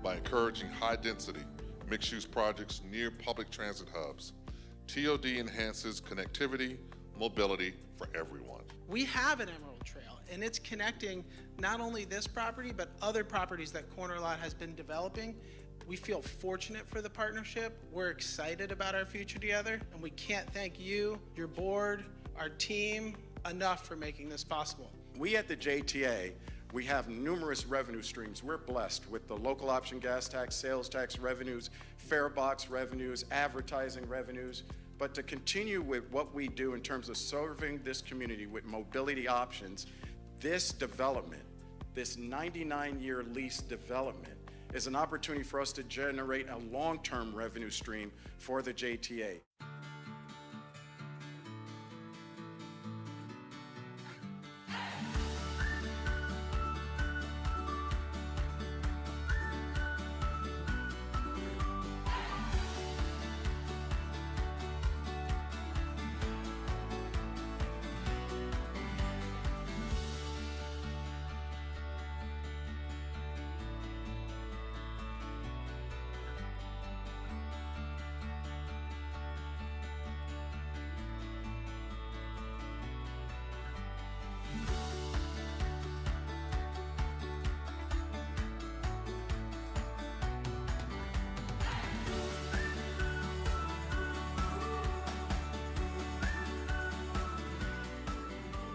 by encouraging high-density, mixed-use projects near public transit hubs. TOD enhances connectivity, mobility for everyone. We have an Emerald Trail, and it's connecting not only this property, but other properties that Corner Lot has been developing. We feel fortunate for the partnership. We're excited about our future together, and we can't thank you, your board, our team enough for making this possible. We at the JTA, we have numerous revenue streams. We're blessed with the local option gas tax, sales tax revenues, fare box revenues, advertising revenues. But to continue with what we do in terms of serving this community with mobility options, this development, this 99-year lease development, is an opportunity for us to generate a long-term revenue stream for the JTA.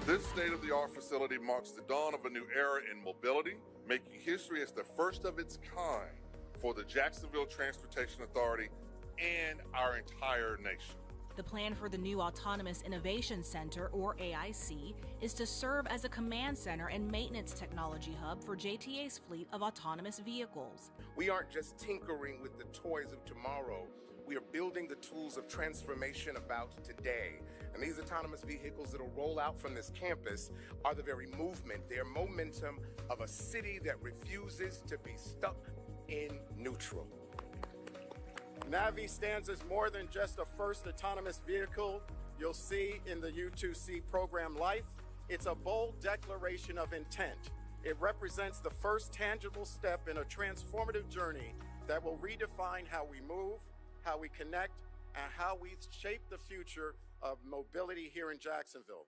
This state-of-the-art facility marks the dawn of a new era in mobility, making history as the first of its kind for the Jacksonville Transportation Authority and our entire nation. The plan for the new Autonomous Innovation Center, or AIC, is to serve as a command center and maintenance technology hub for JTA's fleet of autonomous vehicles. We aren't just tinkering with the toys of tomorrow. We are building the tools of transformation about today. And these autonomous vehicles that will roll out from this campus are the very movement, their momentum of a city that refuses to be stuck in neutral. NAVI stands as more than just a first autonomous vehicle you'll see in the U2C program life. It's a bold declaration of intent. It represents the first tangible step in a transformative journey that will redefine how we move, how we connect, and how we shape the future of mobility here in Jacksonville.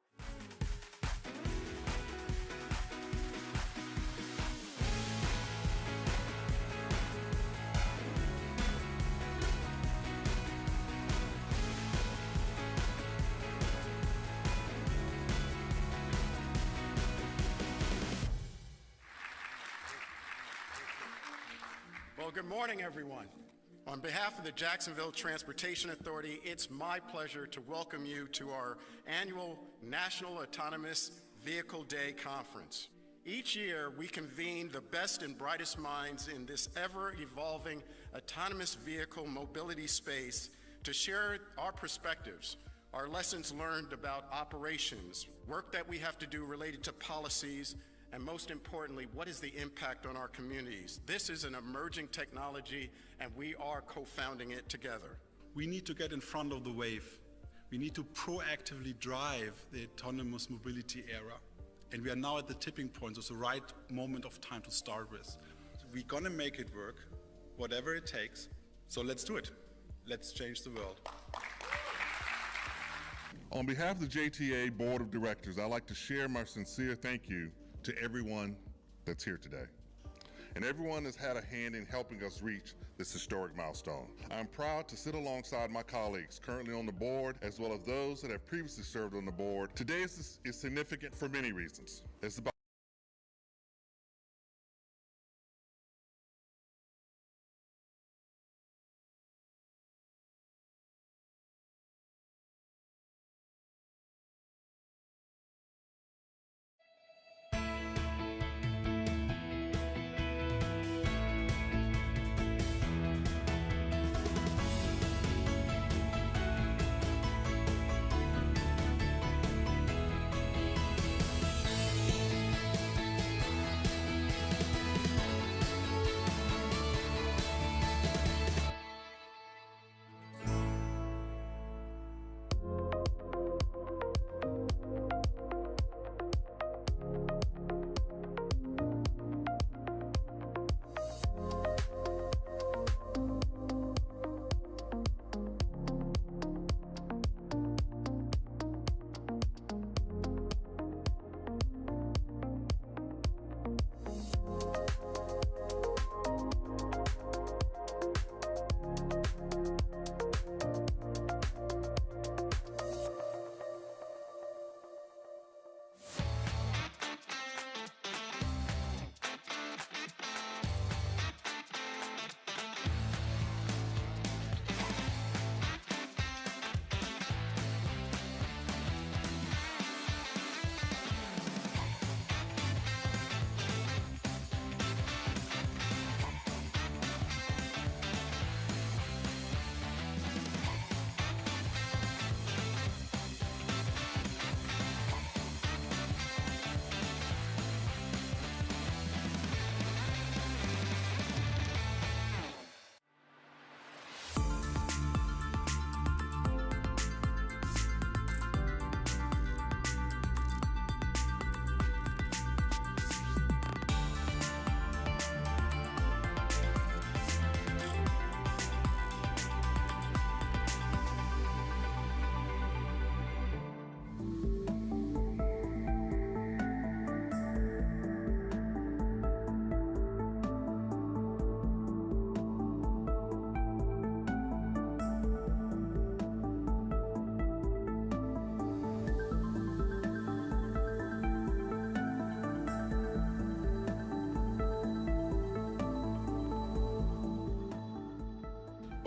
Well, good morning, everyone. On behalf of the Jacksonville Transportation Authority, it's my pleasure to welcome you to our annual National Autonomous Vehicle Day Conference. Each year, we convene the best and brightest minds in this ever-evolving autonomous vehicle mobility space to share our perspectives, our lessons learned about operations, work that we have to do related to policies, and most importantly, what is the impact on our communities? This is an emerging technology, and we are co-founding it together. We need to get in front of the wave. We need to proactively drive the autonomous mobility era. And we are now at the tipping point. It's the right moment of time to start with. We're gonna make it work, whatever it takes. So let's do it. Let's change the world. On behalf of the JTA Board of Directors, I'd like to share my sincere thank you to everyone that's here today. And everyone has had a hand in helping us reach this historic milestone. I'm proud to sit alongside my colleagues currently on the board, as well as those that have previously served on the board. Today is significant for many reasons. It's about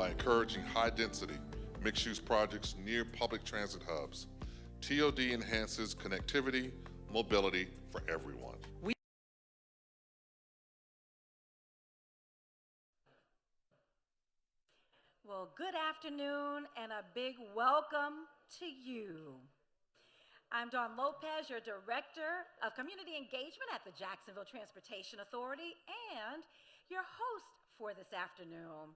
by encouraging high-density, mixed-use projects near public transit hubs. TOD enhances connectivity, mobility for everyone. Well, good afternoon and a big welcome to you. I'm Dawn Lopez, your Director of Community Engagement at the Jacksonville Transportation Authority and your host for this afternoon.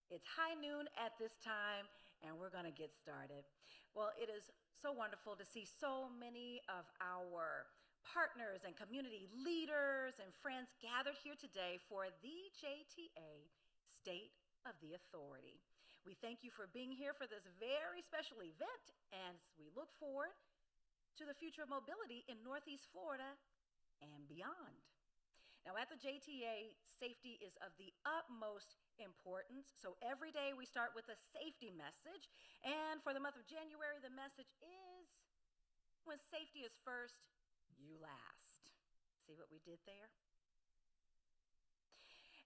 It's high noon at this time and we're going to get started. Well, it is so wonderful to see so many of our partners and community leaders and friends gathered here today for the JTA State of the Authority. We thank you for being here for this very special event and we look forward to the future of mobility in Northeast Florida and beyond. Now at the JTA, safety is of the utmost importance. So every day we start with a safety message. And for the month of January, the message is, when safety is first, you last. See what we did there?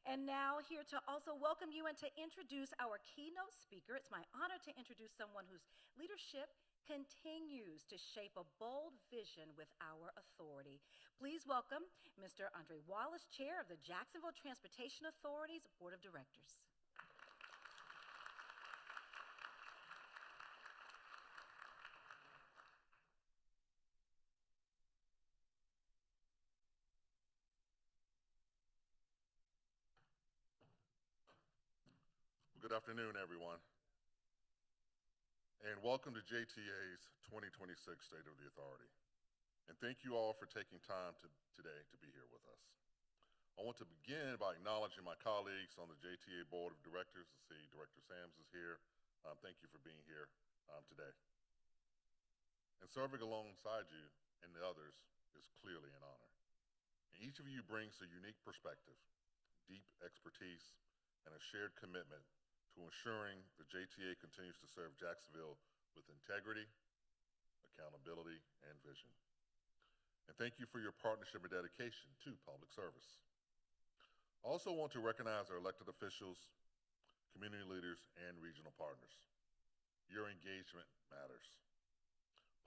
And now here to also welcome you and to introduce our keynote speaker. It's my honor to introduce someone whose leadership continues to shape a bold vision with our authority. Please welcome Mr. Andre Wallace, Chair of the Jacksonville Transportation Authority's Board of Directors. Good afternoon, everyone, and welcome to JTA's 2026 State of the Authority. And thank you all for taking time today to be here with us. I want to begin by acknowledging my colleagues on the JTA Board of Directors. I see Director Sams is here. Thank you for being here today. And serving alongside you and the others is clearly an honor. And each of you brings a unique perspective, deep expertise, and a shared commitment to ensuring the JTA continues to serve Jacksonville with integrity, accountability, and vision. And thank you for your partnership and dedication to public service. I also want to recognize our elected officials, community leaders, and regional partners. Your engagement matters.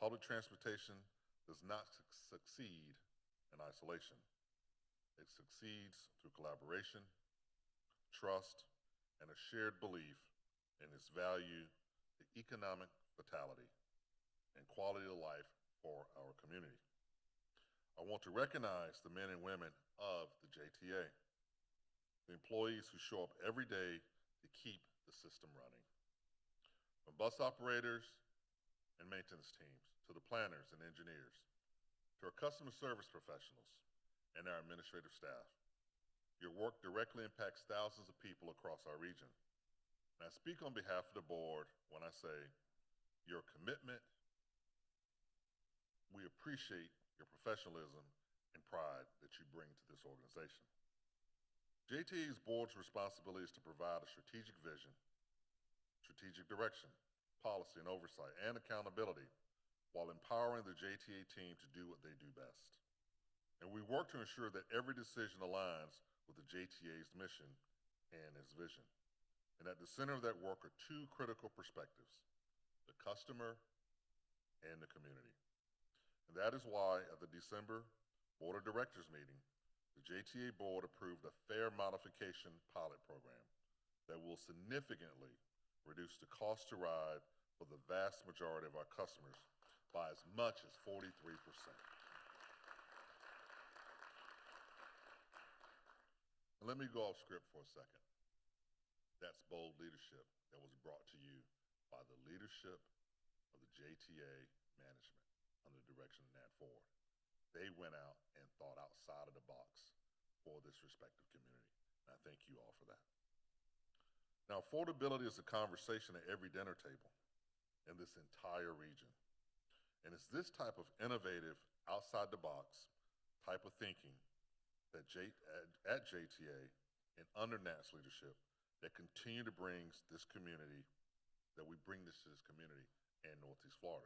Public transportation does not succeed in isolation. It succeeds through collaboration, trust, and a shared belief in its value to economic vitality and quality of life for our community. I want to recognize the men and women of the JTA, the employees who show up every day to keep the system running. From bus operators and maintenance teams, to the planners and engineers, to our customer service professionals and our administrative staff. Your work directly impacts thousands of people across our region. And I speak on behalf of the board when I say your commitment, we appreciate your professionalism and pride that you bring to this organization. JTA's board's responsibility is to provide a strategic vision, strategic direction, policy and oversight, and accountability while empowering the JTA team to do what they do best. And we work to ensure that every decision aligns with the JTA's mission and its vision. And at the center of that work are two critical perspectives, the customer and the community. And that is why at the December Board of Directors meeting, the JTA board approved a fare modification pilot program that will significantly reduce the cost to ride for the vast majority of our customers by as much as 43%. Let me go off script for a second. That's bold leadership that was brought to you by the leadership of the JTA management under the direction of Nat Ford. They went out and thought outside of the box for this respective community. And I thank you all for that. Now, affordability is a conversation at every dinner table in this entire region. And it's this type of innovative, outside the box type of thinking that at JTA and under Nat's leadership that continue to bring this community in Northeast Florida.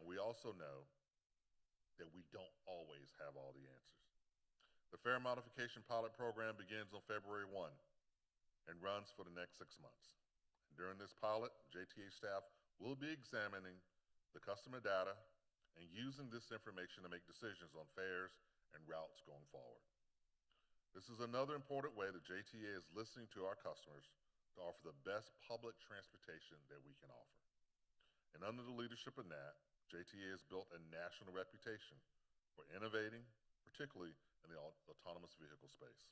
And we also know that we don't always have all the answers. The fare modification pilot program begins on February 1 and runs for the next 6 months. During this pilot, JTA staff will be examining the customer data and using this information to make decisions on fares and routes going forward. This is another important way that JTA is listening to our customers to offer the best public transportation that we can offer. And under the leadership of Nat, JTA has built a national reputation for innovating, particularly in the autonomous vehicle space.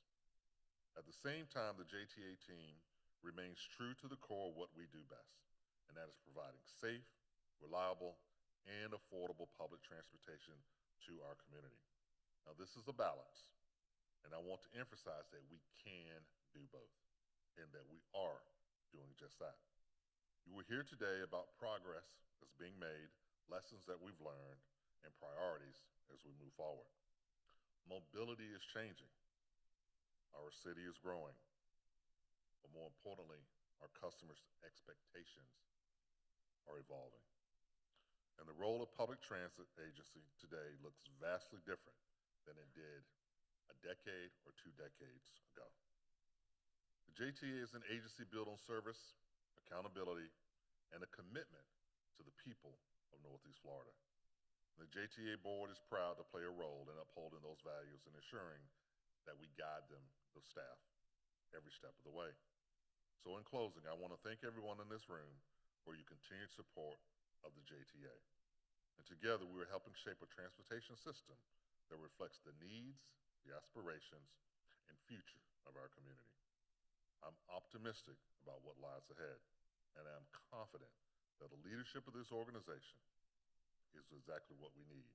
At the same time, the JTA team remains true to the core of what we do best, and that is providing safe, reliable, and affordable public transportation to our community. Now, this is a balance, and I want to emphasize that we can do both, and that we are doing just that. You will hear today about progress that's being made, lessons that we've learned, and priorities as we move forward. Mobility is changing. Our city is growing. But more importantly, our customers' expectations are evolving. And the role of public transit agency today looks vastly different than it did a decade or 2 decades ago. The JTA is an agency built on service, accountability, and a commitment to the people of Northeast Florida. The JTA board is proud to play a role in upholding those values and ensuring that we guide them, the staff, every step of the way. So in closing, I want to thank everyone in this room for your continued support of the JTA. And together we are helping shape a transportation system that reflects the needs, the aspirations, and future of our community. I'm optimistic about what lies ahead, and I'm confident that the leadership of this organization is exactly what we need.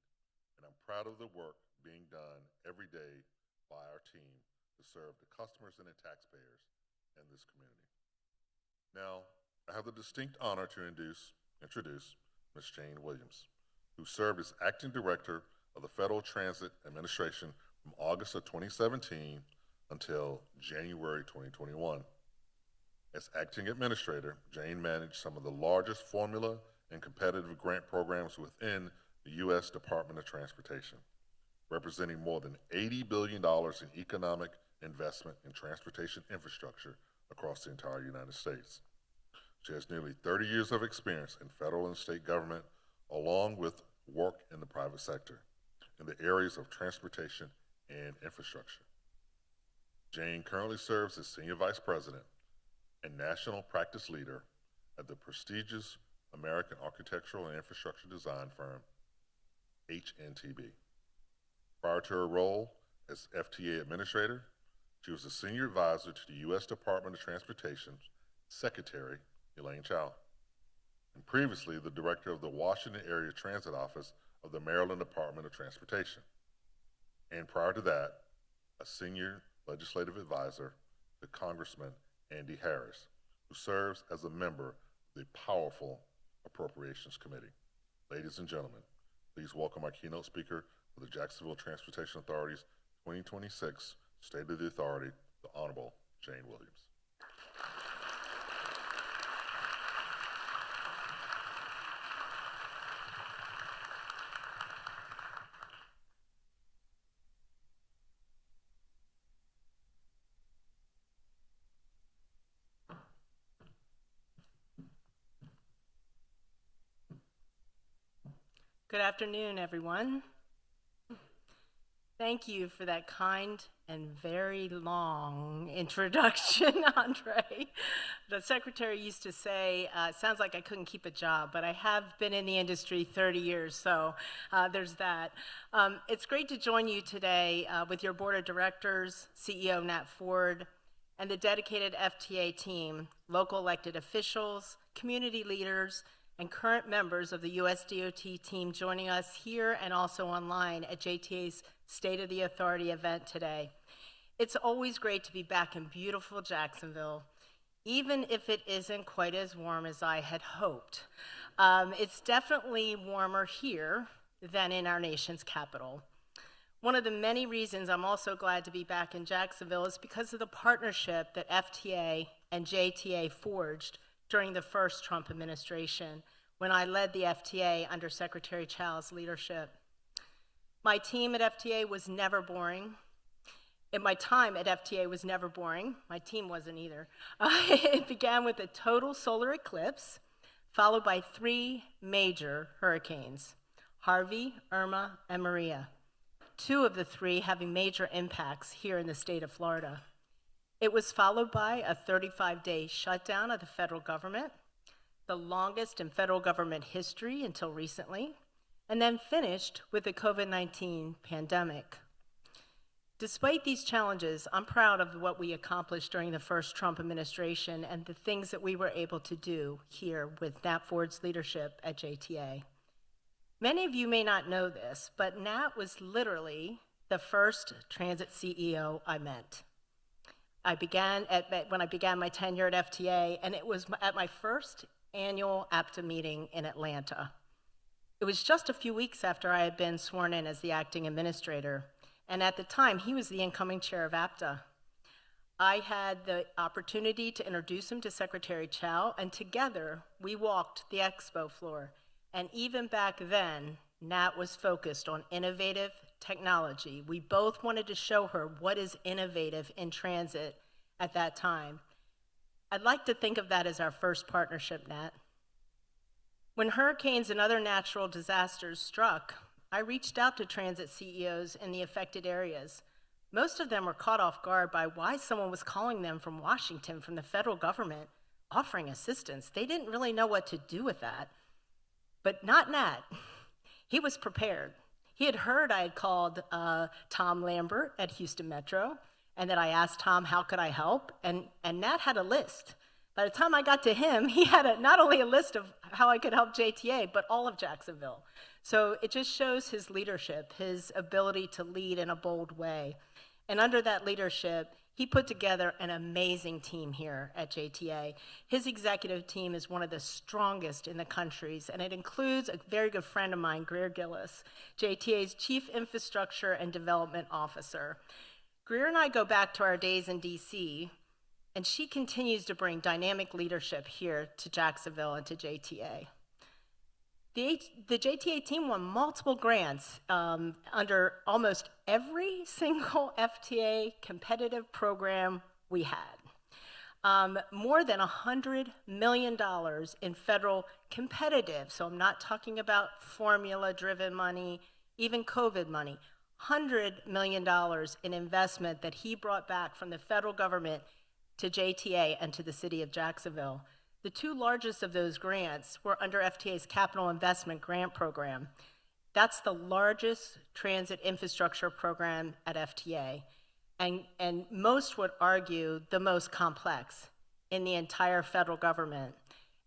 And I'm proud of the work being done every day by our team to serve the customers and the taxpayers in this community. Now, I have the distinct honor to introduce Ms. Jane Williams, who served as Acting Director of the Federal Transit Administration from August of 2017 until January 2021. As Acting Administrator, Jane managed some of the largest formula and competitive grant programs within the U.S. Department of Transportation, representing more than $80 billion in economic investment in transportation infrastructure across the entire United States. She has nearly 30 years of experience in federal and state government, along with work in the private sector in the areas of transportation and infrastructure. Jane currently serves as Senior Vice President and National Practice Leader at the prestigious American architectural and infrastructure design firm, HNTB. Prior to her role as FTA Administrator, she was a Senior Advisor to the U.S. Department of Transportation's Secretary, Elaine Chao, and previously the Director of the Washington Area Transit Office of the Maryland Department of Transportation. And prior to that, a Senior Legislative Advisor to Congressman Andy Harris, who serves as a member of the powerful Appropriations Committee. Ladies and gentlemen, please welcome our keynote speaker for the Jacksonville Transportation Authority's 2026 State of the Authority, the Honorable Jane Williams. Good afternoon, everyone. Thank you for that kind and very long introduction, Andre. The secretary used to say, it sounds like I couldn't keep a job, but I have been in the industry 30 years, so there's that. It's great to join you today with your board of directors, CEO Nat Ford, and the dedicated FTA team, local elected officials, community leaders, and current members of the USDOT team joining us here and also online at JTA's State of the Authority event today. It's always great to be back in beautiful Jacksonville, even if it isn't quite as warm as I had hoped. It's definitely warmer here than in our nation's capital. One of the many reasons I'm also glad to be back in Jacksonville is because of the partnership that FTA and JTA forged during the first Trump administration, when I led the FTA under Secretary Chao's leadership. My team at FTA was never boring, My time at FTA was never boring. My team wasn't either. It began with a total solar eclipse, followed by 3 major hurricanes, Harvey, Irma, and Maria, 2 of the 3 having major impacts here in the state of Florida. It was followed by a 35-day shutdown of the federal government, the longest in federal government history until recently, and then finished with the COVID-19 pandemic. Despite these challenges, I'm proud of what we accomplished during the first Trump administration and the things that we were able to do here with Nat Ford's leadership at JTA. Many of you may not know this, but Nat was literally the first transit CEO I met. When I began my tenure at FTA, and it was at my first annual APTA meeting in Atlanta. It was just a few weeks after I had been sworn in as the acting administrator, and at the time, he was the incoming chair of APTA. I had the opportunity to introduce him to Secretary Chow, and together, we walked the expo floor. And even back then, Nat was focused on innovative technology. We both wanted to show her what is innovative in transit at that time. I'd like to think of that as our first partnership, Nat. When hurricanes and other natural disasters struck, I reached out to transit CEOs in the affected areas. Most of them were caught off guard by why someone was calling them from Washington, from the federal government, offering assistance. They didn't really know what to do with that. But not Nat. He was prepared. He had heard I had called Tom Lambert at Houston Metro, and that I asked Tom, how could I help? And Nat had a list. By the time I got to him, he had not only a list of how I could help JTA, but all of Jacksonville. So it just shows his leadership, his ability to lead in a bold way. And under that leadership, he put together an amazing team here at JTA. His executive team is one of the strongest in the countries, and it includes a very good friend of mine, Greer Gillis, JTA's Chief Infrastructure and Development Officer. Greer and I go back to our days in DC, and she continues to bring dynamic leadership here to Jacksonville and to JTA. The JTA team won multiple grants under almost every single FTA competitive program we had. More than $100 million in federal competitive, so I'm not talking about formula-driven money, even COVID money, $100 million in investment that he brought back from the federal government to JTA and to the city of Jacksonville. The 2 largest of those grants were under FTA's Capital Investment Grant Program. That's the largest transit infrastructure program at FTA, and most would argue the most complex in the entire federal government.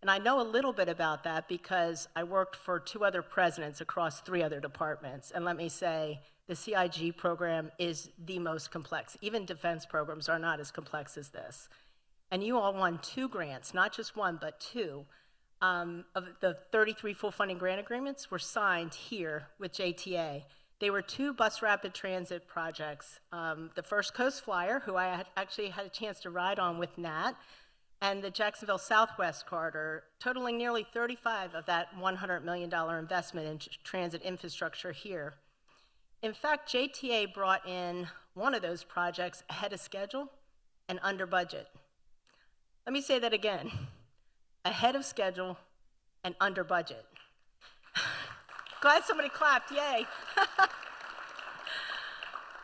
And I know a little bit about that because I worked for 2 other presidents across 3 other departments, and let me say, the CIG program is the most complex. Even defense programs are not as complex as this. And you all won 2 grants, not just 1, but 2. Of the 33 full funding grant agreements were signed here with JTA. They were 2 bus rapid transit projects. The First Coast Flyer, who I actually had a chance to ride on with Nat, and the Jacksonville Southwest Corridor, totaling nearly 35 of that $100 million investment in transit infrastructure here. In fact, JTA brought in one of those projects ahead of schedule and under budget. Let me say that again, ahead of schedule and under budget. Glad somebody clapped, yay.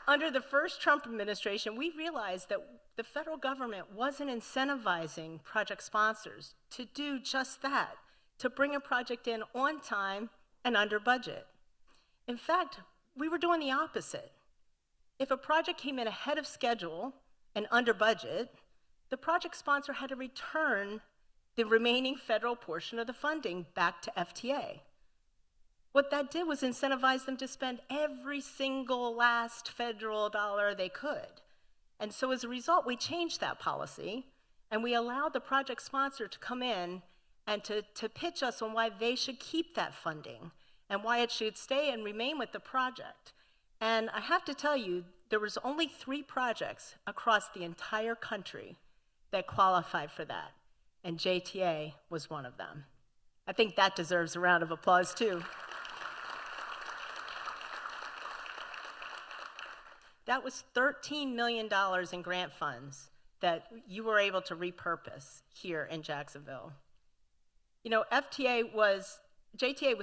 Under the first Trump administration, we realized that the federal government wasn't incentivizing project sponsors to do just that, to bring a project in on time and under budget. In fact, we were doing the opposite. If a project came in ahead of schedule and under budget, the project sponsor had to return the remaining federal portion of the funding back to FTA. What that did was incentivize them to spend every single last federal dollar they could. And so as a result, we changed that policy, and we allowed the project sponsor to come in and to pitch us on why they should keep that funding and why it should stay and remain with the project. And I have to tell you, there was only 3 projects across the entire country that qualified for that, and JTA was one of them. I think that deserves a round of applause too. That was $13 million in grant funds that you were able to repurpose here in Jacksonville. You know, JTA was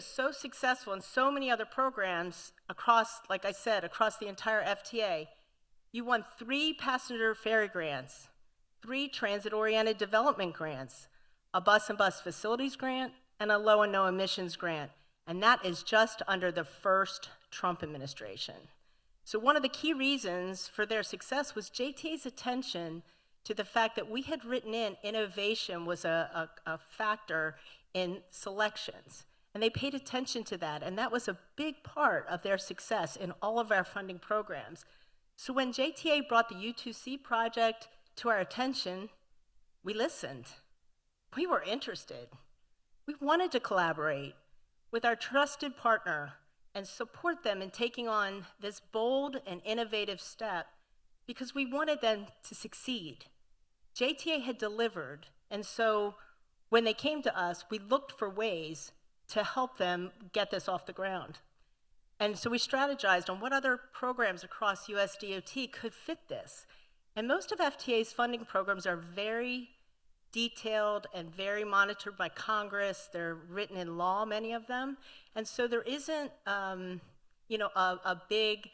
so successful in so many other programs across, like I said, across the entire FTA. You won 3 passenger ferry grants, 3 transit-oriented development grants, a bus and bus facilities grant, and a low and no emissions grant. And that is just under the first Trump administration. So one of the key reasons for their success was JTA's attention to the fact that we had written in innovation was a factor in selections. And they paid attention to that, and that was a big part of their success in all of our funding programs. So when JTA brought the U2C project to our attention, we listened. We were interested. We wanted to collaborate with our trusted partner and support them in taking on this bold and innovative step because we wanted them to succeed. JTA had delivered, and so when they came to us, we looked for ways to help them get this off the ground. And so we strategized on what other programs across US DOT could fit this. And most of FTA's funding programs are very detailed and very monitored by Congress. They're written in law, many of them. And so there isn't a big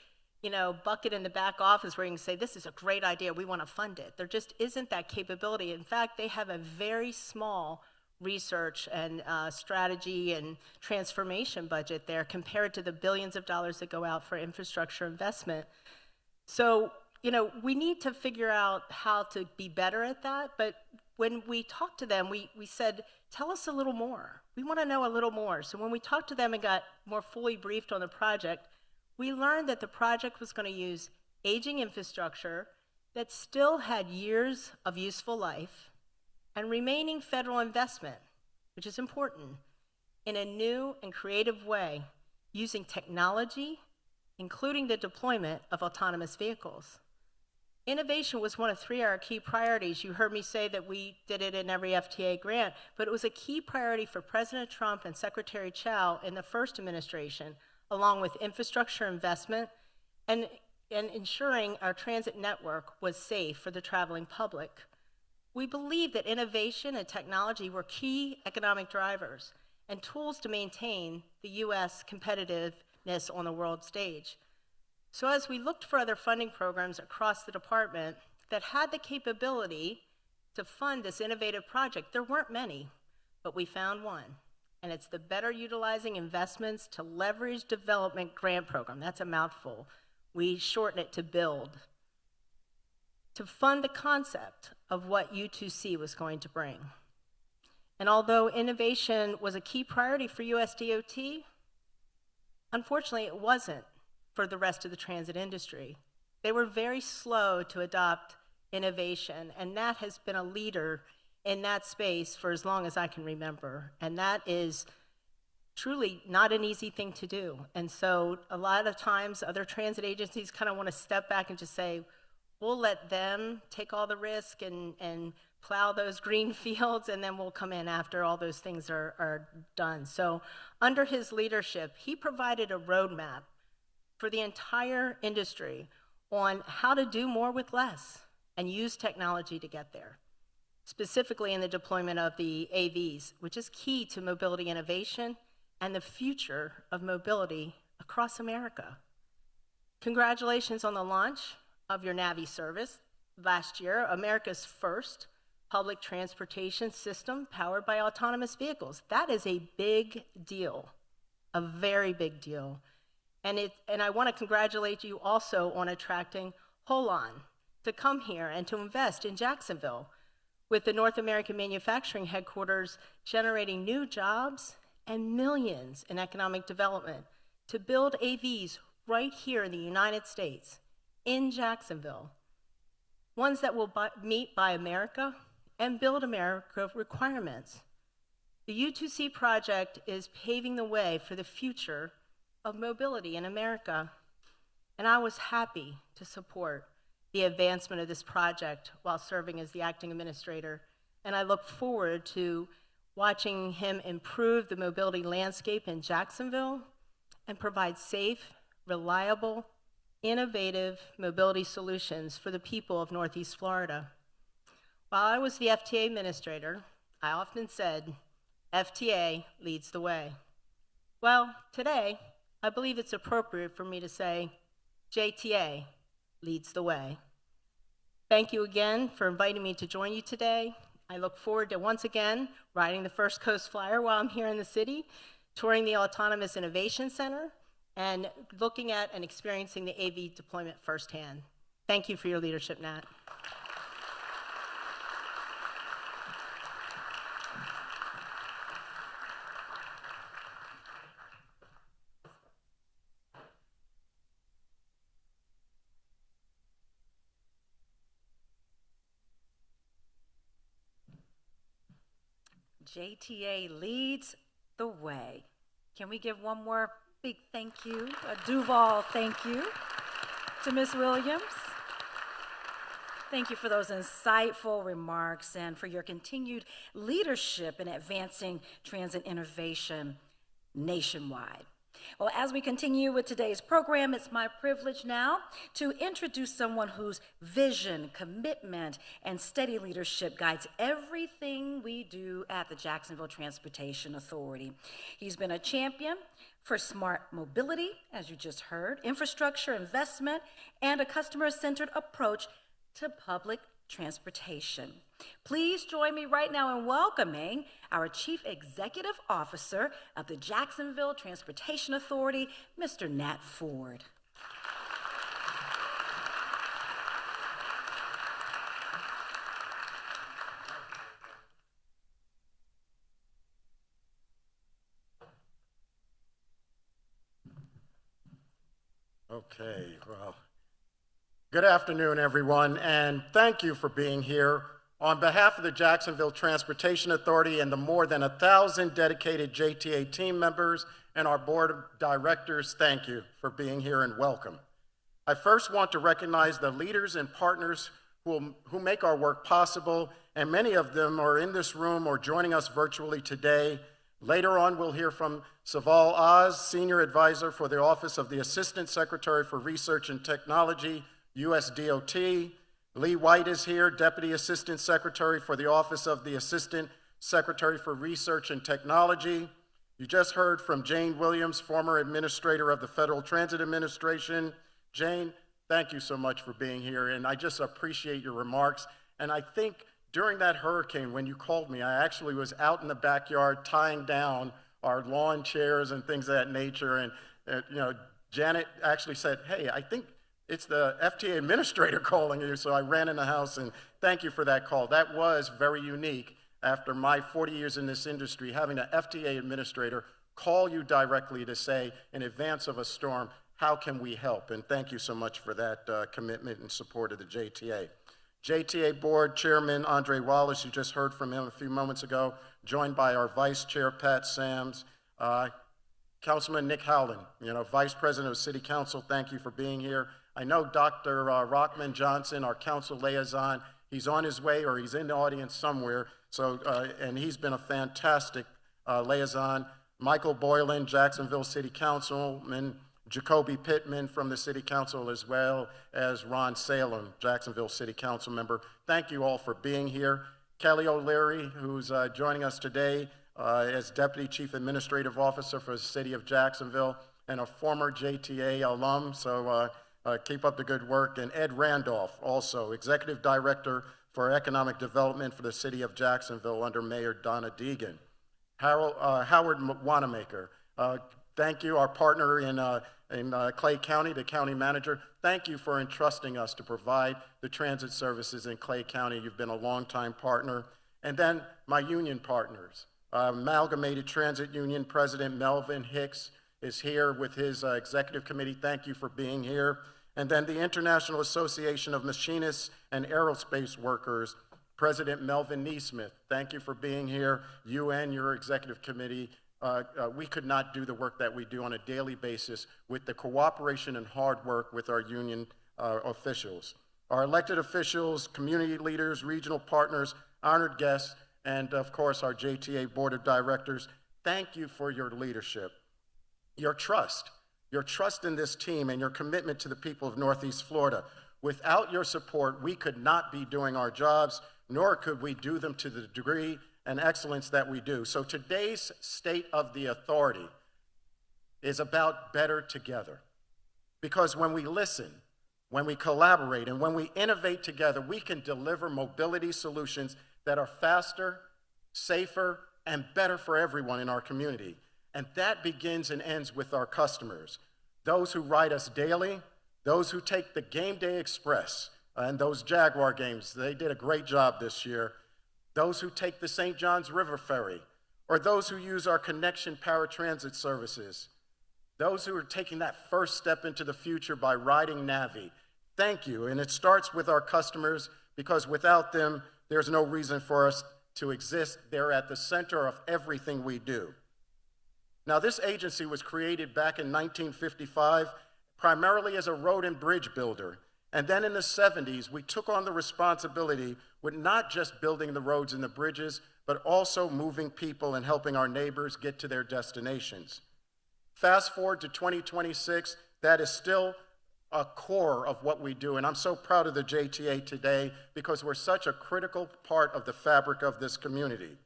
bucket in the back office where you can say, this is a great idea, we want to fund it. There just isn't that capability. In fact, they have a very small research and strategy and transformation budget there compared to the billions of dollars that go out for infrastructure investment. So, we need to figure out how to be better at that, but when we talked to them, we said, tell us a little more. We want to know a little more. So when we talked to them and got more fully briefed on the project, we learned that the project was going to use aging infrastructure that still had years of useful life and remaining federal investment, which is important, in a new and creative way, using technology, including the deployment of autonomous vehicles. Innovation was one of 3 of our key priorities. You heard me say that we did it in every FTA grant, but it was a key priority for President Trump and Secretary Chow in the first administration, along with infrastructure investment and ensuring our transit network was safe for the traveling public. We believe that innovation and technology were key economic drivers and tools to maintain the U.S. competitiveness on the world stage. So as we looked for other funding programs across the department that had the capability to fund this innovative project, there weren't many, but we found one. And it's the Better Utilizing Investments to Leverage Development Grant Program. That's a mouthful. We shorten it to BUILD, to fund the concept of what U2C was going to bring. And although innovation was a key priority for US DOT, unfortunately it wasn't for the rest of the transit industry. They were very slow to adopt innovation, and Nat has been a leader in that space for as long as I can remember. And that is truly not an easy thing to do. And so a lot of times other transit agencies kind of want to step back and just say, we'll let them take all the risk and plow those green fields, and then we'll come in after all those things are done. So under his leadership, he provided a roadmap for the entire industry on how to do more with less and use technology to get there, specifically in the deployment of the AVs, which is key to mobility innovation and the future of mobility across America. Congratulations on the launch of your NAVI service last year, America's first public transportation system powered by autonomous vehicles. That is a big deal, a very big deal. And I want to congratulate you also on attracting HOLON to come here and to invest in Jacksonville, with the North American manufacturing headquarters generating new jobs and millions in economic development to build AVs right here in the United States, in Jacksonville, ones that will meet Buy America and Build America requirements. The U2C project is paving the way for the future of mobility in America, and I was happy to support the advancement of this project while serving as the acting administrator, and I look forward to watching him improve the mobility landscape in Jacksonville and provide safe, reliable, innovative mobility solutions for the people of Northeast Florida. While I was the FTA administrator, I often said, FTA leads the way. Well, today, I believe it's appropriate for me to say, JTA leads the way. Thank you again for inviting me to join you today. I look forward to once again riding the First Coast Flyer while I'm here in the city, touring the Autonomous Innovation Center, and looking at and experiencing the AV deployment firsthand. Thank you for your leadership, Nat. JTA leads the way. Can we give one more big thank you, a Duval thank you to Ms. Williams? Thank you for those insightful remarks and for your continued leadership in advancing transit innovation nationwide. Well, as we continue with today's program, it's my privilege now to introduce someone whose vision, commitment, and steady leadership guides everything we do at the Jacksonville Transportation Authority. He's been a champion for smart mobility, as you just heard, infrastructure investment, and a customer-centered approach to public transportation. Please join me right now in welcoming our Chief Executive Officer of the Jacksonville Transportation Authority, Mr. Nat Ford. Okay, well, good afternoon, everyone, and thank you for being here. On behalf of the Jacksonville Transportation Authority and the more than 1,000 dedicated JTA team members and our board of directors, thank you for being here and welcome. I first want to recognize the leaders and partners who make our work possible, and many of them are in this room or joining us virtually today. Later on, we'll hear from Saval Oz, Senior Advisor for the Office of the Assistant Secretary for Research and Technology, USDOT. Lee White is here, Deputy Assistant Secretary for the Office of the Assistant Secretary for Research and Technology. You just heard from Jane Williams, former Administrator of the Federal Transit Administration. Jane, thank you so much for being here, and I just appreciate your remarks. And I think during that hurricane, when you called me, I actually was out in the backyard tying down our lawn chairs and things of that nature, and Janet actually said, hey, I think it's the FTA administrator calling you, so I ran in the house, and thank you for that call. That was very unique after my 40 years in this industry, having an FTA administrator call you directly to say, in advance of a storm, how can we help? And thank you so much for that commitment and support of the JTA. JTA Board Chairman Andre Wallace, you just heard from him a few moments ago, joined by our Vice Chair Pat Sams, Councilman Nick Howland, Vice President of City Council, thank you for being here. I know Dr. Rockman Johnson, our council liaison, he's on his way or he's in the audience somewhere, and he's been a fantastic liaison. Michael Boylan, Jacksonville City Councilman, Jacoby Pittman from the City Council, as well as Ron Salem, Jacksonville City Council member. Thank you all for being here. Kelly O'Leary, who's joining us today as Deputy Chief Administrative Officer for the City of Jacksonville and a former JTA alum, so keep up the good work. And Ed Randolph, also Executive Director for Economic Development for the City of Jacksonville under Mayor Donna Deegan. Howard Wanamaker, thank you, our partner in Clay County, the county manager. Thank you for entrusting us to provide the transit services in Clay County. You've been a longtime partner. And then my union partners. Amalgamated Transit Union President Melvin Hicks is here with his executive committee. Thank you for being here. And then the International Association of Machinists and Aerospace Workers, President Melvin Neesmith. Thank you for being here. You and your executive committee. We could not do the work that we do on a daily basis with the cooperation and hard work with our union officials. Our elected officials, community leaders, regional partners, honored guests, and of course our JTA Board of Directors, thank you for your leadership, your trust, your trust in this team, and your commitment to the people of Northeast Florida. Without your support, we could not be doing our jobs, nor could we do them to the degree and excellence that we do. So today's State of the Authority is about better together. Because when we listen, when we collaborate, and when we innovate together, we can deliver mobility solutions that are faster, safer, and better for everyone in our community. And that begins and ends with our customers, those who ride us daily, those who take the Game Day Express and those Jaguar games. They did a great job this year. Those who take the St. Johns River Ferry, or those who use our Connection paratransit services, those who are taking that first step into the future by riding NAVI. Thank you, and it starts with our customers, because without them, there's no reason for us to exist. They're at the center of everything we do. Now, this agency was created back in 1955, primarily as a road and bridge builder. And then in the 70s, we took on the responsibility with not just building the roads and the bridges, but also moving people and helping our neighbors get to their destinations. Fast forward to 2026, that is still a core of what we do. And I'm so proud of the JTA today because we're such a critical part of the fabric of this community.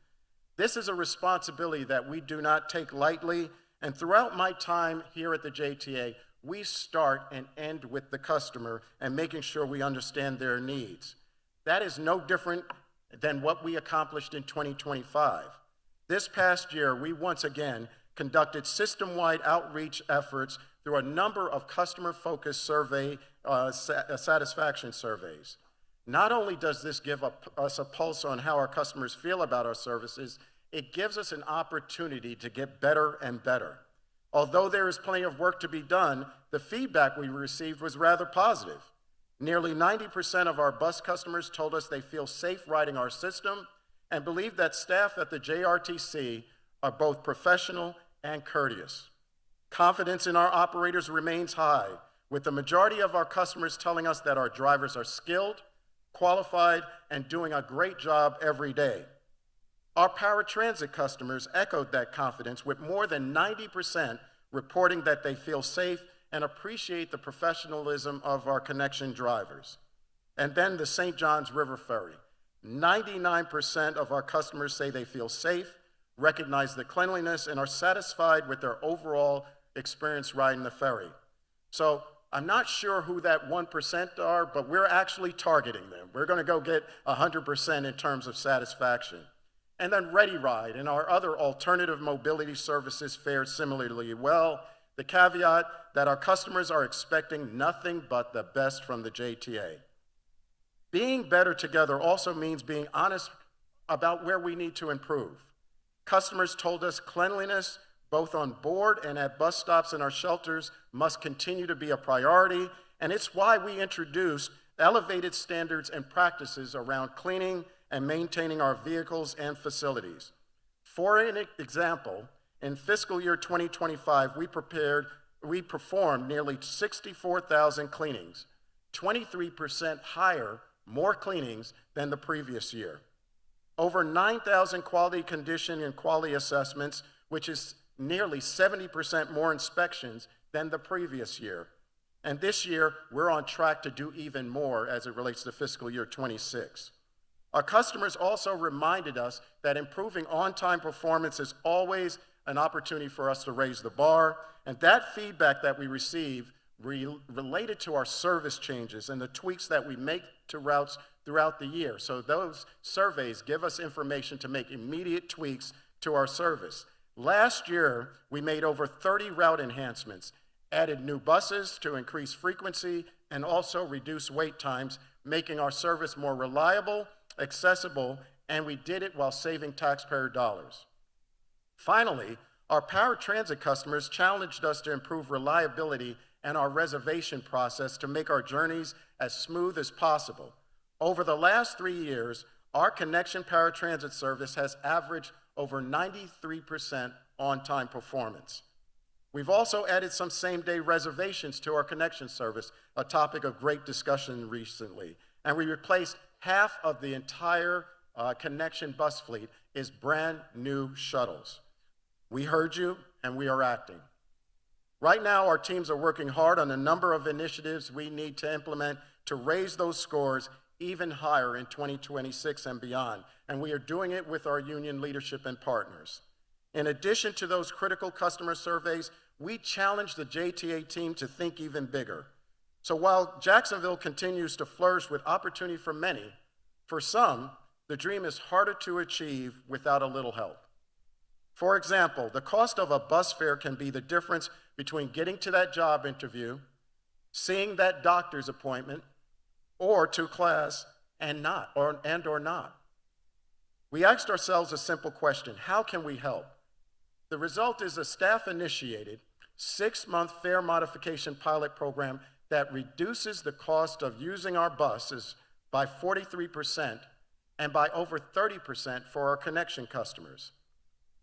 This is a responsibility that we do not take lightly. And throughout my time here at the JTA, we start and end with the customer and making sure we understand their needs. That is no different than what we accomplished in 2025. This past year, we once again conducted system-wide outreach efforts through a number of customer-focused survey satisfaction surveys. Not only does this give us a pulse on how our customers feel about our services, it gives us an opportunity to get better and better. Although there is plenty of work to be done, the feedback we received was rather positive. Nearly 90% of our bus customers told us they feel safe riding our system and believe that staff at the JRTC are both professional and courteous. Confidence in our operators remains high, with the majority of our customers telling us that our drivers are skilled, qualified, and doing a great job every day. Our paratransit customers echoed that confidence, with more than 90% reporting that they feel safe and appreciate the professionalism of our Connection drivers. And then the St. Johns River Ferry. 99% of our customers say they feel safe, recognize the cleanliness, and are satisfied with their overall experience riding the ferry. So I'm not sure who that 1% are, but we're actually targeting them. We're going to go get 100% in terms of satisfaction. And then Ready Ride and our other alternative mobility services fared similarly well. The caveat that our customers are expecting nothing but the best from the JTA. Being better together also means being honest about where we need to improve. Customers told us cleanliness, both on board and at bus stops and our shelters, must continue to be a priority, and it's why we introduced elevated standards and practices around cleaning and maintaining our vehicles and facilities. For an example, in fiscal year 2025, we performed nearly 64,000 cleanings, 23% higher, more cleanings than the previous year. Over 9,000 quality condition and quality assessments, which is nearly 70% more inspections than the previous year. And this year, we're on track to do even more as it relates to fiscal year 26. Our customers also reminded us that improving on-time performance is always an opportunity for us to raise the bar, and that feedback that we receive related to our service changes and the tweaks that we make to routes throughout the year. So those surveys give us information to make immediate tweaks to our service. Last year, we made over 30 route enhancements, added new buses to increase frequency, and also reduce wait times, making our service more reliable, accessible, and we did it while saving taxpayer dollars. Finally, our paratransit customers challenged us to improve reliability and our reservation process to make our journeys as smooth as possible. Over the last 3 years, our Connection paratransit service has averaged over 93% on-time performance. We've also added some same-day reservations to our Connection service, a topic of great discussion recently. And we replaced half of the entire Connection bus fleet is brand new shuttles. We heard you, and we are acting. Right now, our teams are working hard on a number of initiatives we need to implement to raise those scores even higher in 2026 and beyond, and we are doing it with our union leadership and partners. In addition to those critical customer surveys, we challenge the JTA team to think even bigger. So while Jacksonville continues to flourish with opportunity for many, for some, the dream is harder to achieve without a little help. For example, the cost of a bus fare can be the difference between getting to that job interview, seeing that doctor's appointment, or to class and not. We asked ourselves a simple question: how can we help? The result is a staff-initiated 6-month fare modification pilot program that reduces the cost of using our buses by 43% and by over 30% for our connection customers.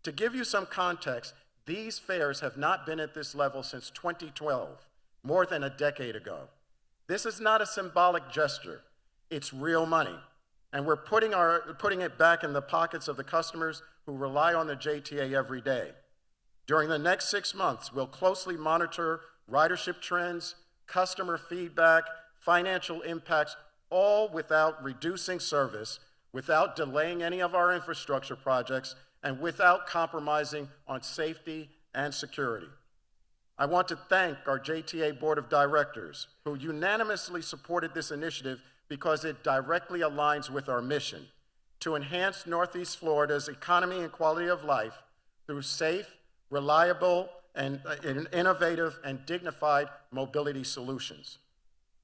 To give you some context, these fares have not been at this level since 2012, more than a decade ago. This is not a symbolic gesture, it's real money. And we're putting it back in the pockets of the customers who rely on the JTA every day. During the next 6 months, we'll closely monitor ridership trends, customer feedback, financial impacts, all without reducing service, without delaying any of our infrastructure projects, and without compromising on safety and security. I want to thank our JTA Board of Directors, who unanimously supported this initiative because it directly aligns with our mission to enhance Northeast Florida's economy and quality of life through safe, reliable, and innovative and dignified mobility solutions.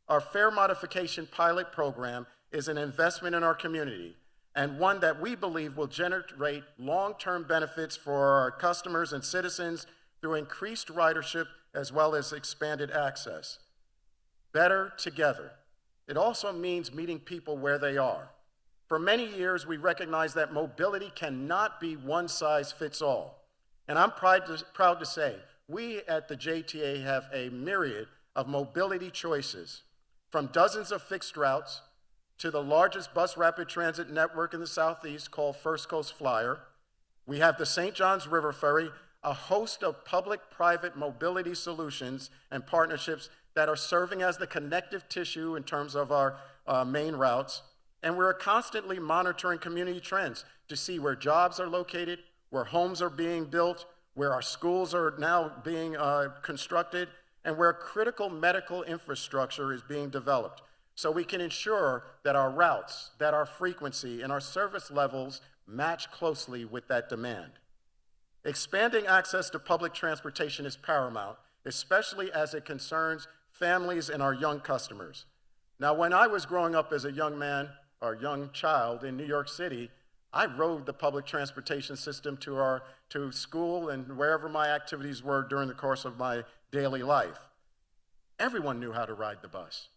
Our fare modification pilot program is an investment in our community and one that we believe will generate long-term benefits for our customers and citizens through increased ridership as well as expanded access. Better together. It also means meeting people where they are. For many years, we recognize that mobility cannot be one size fits all. And I'm proud to say, we at the JTA have a myriad of mobility choices, from dozens of fixed routes to the largest bus rapid transit network in the Southeast called First Coast Flyer. We have the St. Johns River Ferry, a host of public-private mobility solutions and partnerships that are serving as the connective tissue in terms of our main routes. And we're constantly monitoring community trends to see where jobs are located, where homes are being built, where our schools are now being constructed, and where critical medical infrastructure is being developed, so we can ensure that our routes, that our frequency, and our service levels match closely with that demand. Expanding access to public transportation is paramount, especially as it concerns families and our young customers. Now, when I was growing up as a young man or young child in New York City, I rode the public transportation system to school and wherever my activities were during the course of my daily life. Everyone knew how to ride the bus.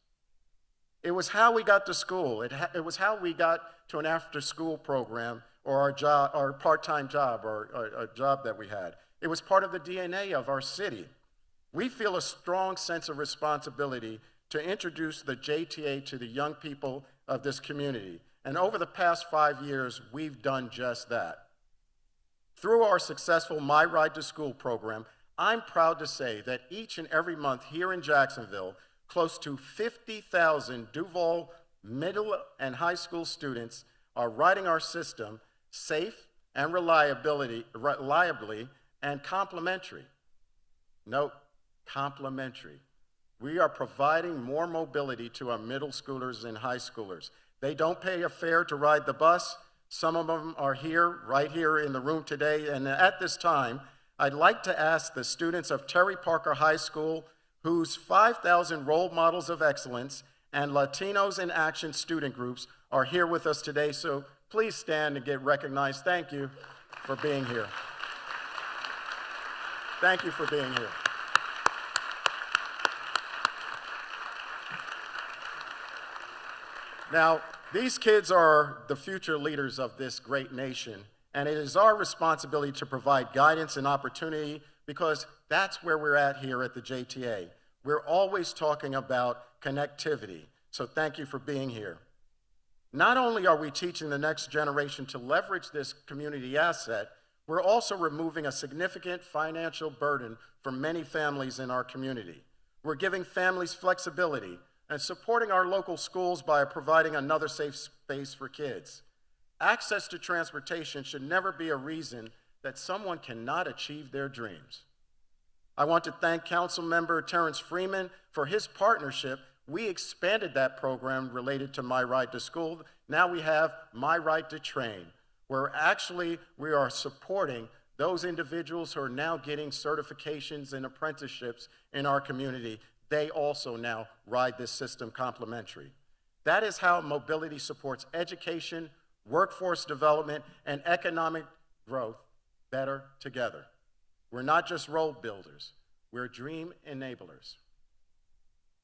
It was how we got to school. It was how we got to an after-school program or our job, our part-time job, or a job that we had. It was part of the DNA of our city. We feel a strong sense of responsibility to introduce the JTA to the young people of this community. And over the past 5 years, we've done just that. Through our successful My Ride to School program, I'm proud to say that each and every month here in Jacksonville, close to 50,000 Duval middle and high school students are riding our system safe and reliably and complimentary. Note, complimentary. We are providing more mobility to our middle schoolers and high schoolers. They don't pay a fare to ride the bus. Some of them are here, right here in the room today. And at this time, I'd like to ask the students of Terry Parker High School, whose 5,000 role models of excellence and Latinos in Action student groups are here with us today. So please stand and get recognized. Thank you for being here. Thank you for being here. Now, these kids are the future leaders of this great nation, and it is our responsibility to provide guidance and opportunity because that's where we're at here at the JTA. We're always talking about connectivity, so thank you for being here. Not only are we teaching the next generation to leverage this community asset, We're also removing a significant financial burden for many families in our community. We're giving families flexibility and supporting our local schools by providing another safe space for kids. Access to transportation should never be a reason that someone cannot achieve their dreams. I want to thank Councilmember Terrence Freeman for his partnership. We expanded that program related to My Ride to School. Now we have My Ride to Train, where actually we are supporting those individuals who are now getting certifications and apprenticeships in our community. They also now ride this system complimentary. That is how mobility supports education, workforce development, and economic growth better together. We're not just road builders, we're dream enablers.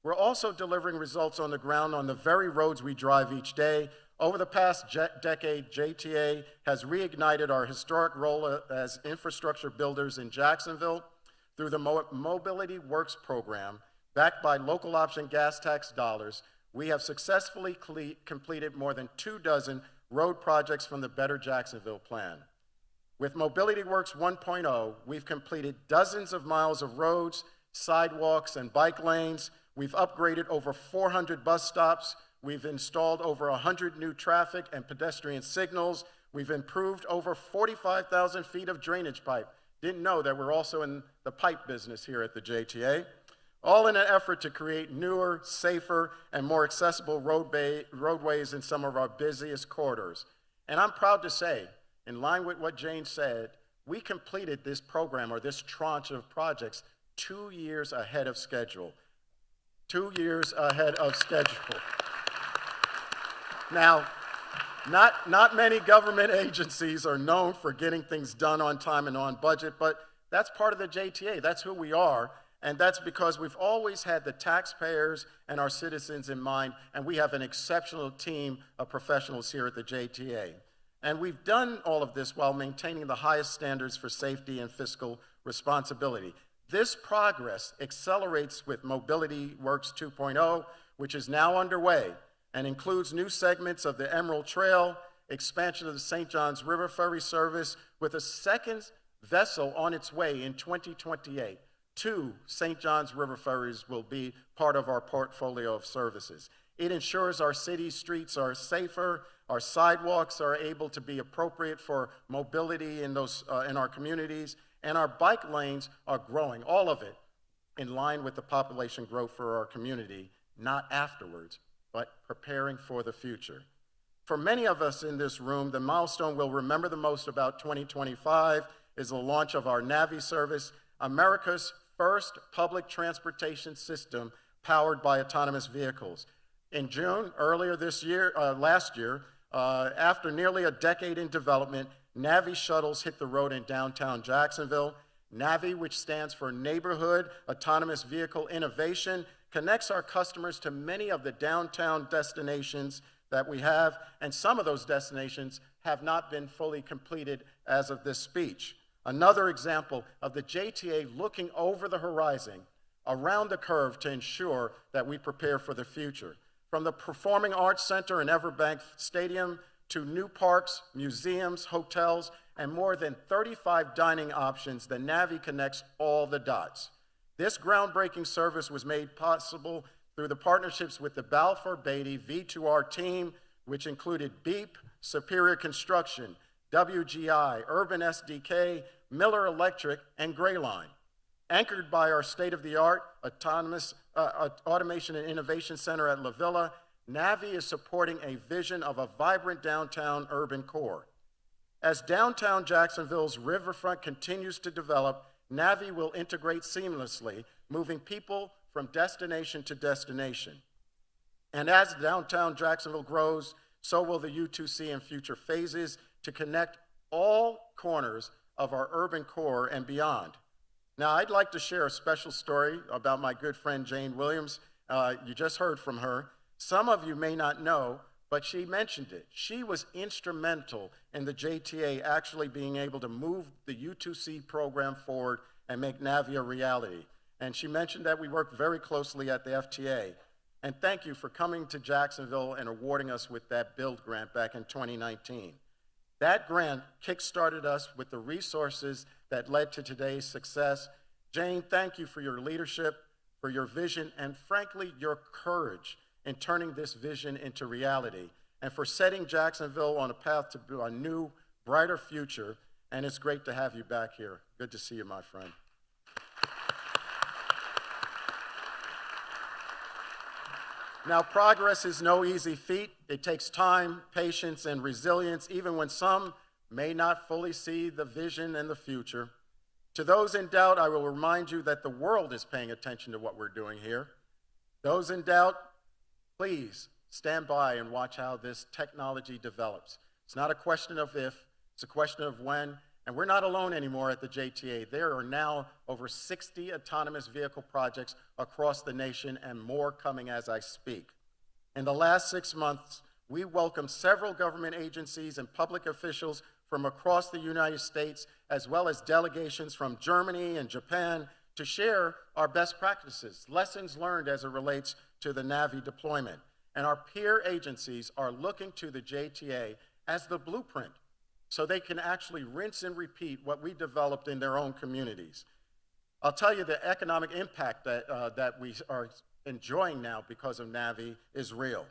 We're also delivering results on the ground on the very roads we drive each day. Over the past decade, JTA has reignited our historic role as infrastructure builders in Jacksonville through the MobilityWorks program. Backed by local option gas tax dollars, we have successfully completed more than 24 road projects from the Better Jacksonville plan. With MobilityWorks 1.0, we've completed dozens of miles of roads, sidewalks, and bike lanes. We've upgraded over 400 bus stops. We've installed over 100 new traffic and pedestrian signals. We've improved over 45,000 feet of drainage pipe. Didn't know that we're also in the pipe business here at the JTA. All in an effort to create newer, safer, and more accessible roadways in some of our busiest corridors. And I'm proud to say, in line with what Jane said, we completed this program, or this tranche of projects, 2 years ahead of schedule. 2 years ahead of schedule. Now, not many government agencies are known for getting things done on time and on budget, but that's part of the JTA. That's who we are, and that's because we've always had the taxpayers and our citizens in mind, and we have an exceptional team of professionals here at the JTA. And we've done all of this while maintaining the highest standards for safety and fiscal responsibility. This progress accelerates with MobilityWorks 2.0, which is now underway and includes new segments of the Emerald Trail, expansion of the St. Johns River Ferry service, with a second vessel on its way in 2028. 2 St. Johns River ferries will be part of our portfolio of services. It ensures our city streets are safer, our sidewalks are able to be appropriate for mobility in our communities, and our bike lanes are growing, all of it in line with the population growth for our community, not afterwards, but preparing for the future. For many of us in this room, the milestone we'll remember the most about 2025 is the launch of our NAVI service, America's first public transportation system powered by autonomous vehicles. In June, last year, after nearly a decade in development, NAVI shuttles hit the road in downtown Jacksonville. NAVI, which stands for Neighborhood Autonomous Vehicle Innovation, connects our customers to many of the downtown destinations that we have, and some of those destinations have not been fully completed as of this speech. Another example of the JTA looking over the horizon, around the curve to ensure that we prepare for the future. From the Performing Arts Center in Everbank Stadium to new parks, museums, hotels, and more than 35 dining options, the NAVI connects all the dots. This groundbreaking service was made possible through the partnerships with the Balfour Beatty V2R team, which included Beep, Superior Construction, WGI, Urban SDK, Miller Electric, and Grayline. Anchored by our state-of-the-art Automation and Innovation Center at La Villa, NAVI is supporting a vision of a vibrant downtown urban core. As downtown Jacksonville's riverfront continues to develop, NAVI will integrate seamlessly, moving people from destination to destination. And as downtown Jacksonville grows, so will the U2C in future phases to connect all corners of our urban core and beyond. Now, I'd like to share a special story about my good friend Jane Williams. You just heard from her. Some of you may not know, but she mentioned it. She was instrumental in the JTA actually being able to move the U2C program forward and make NAVI a reality. And she mentioned that we worked very closely at the FTA. And thank you for coming to Jacksonville and awarding us with that build grant back in 2019. That grant kickstarted us with the resources that led to today's success. Jane, thank you for your leadership, for your vision, and frankly, your courage in turning this vision into reality, and for setting Jacksonville on a path to a new, brighter future. And it's great to have you back here. Good to see you, my friend. Now, progress is no easy feat. It takes time, patience, and resilience, even when some may not fully see the vision and the future. To those in doubt, I will remind you that the world is paying attention to what we're doing here. Those in doubt, please stand by and watch how this technology develops. It's not a question of if, it's a question of when. And we're not alone anymore at the JTA. There are now over 60 autonomous vehicle projects across the nation and more coming as I speak. In the last 6 months, we welcomed several government agencies and public officials from across the United States, as well as delegations from Germany and Japan, to share our best practices, lessons learned as it relates to the NAVI deployment. And our peer agencies are looking to the JTA as the blueprint, so they can actually rinse and repeat what we developed in their own communities. I'll tell you, the economic impact that we are enjoying now because of NAVI is real.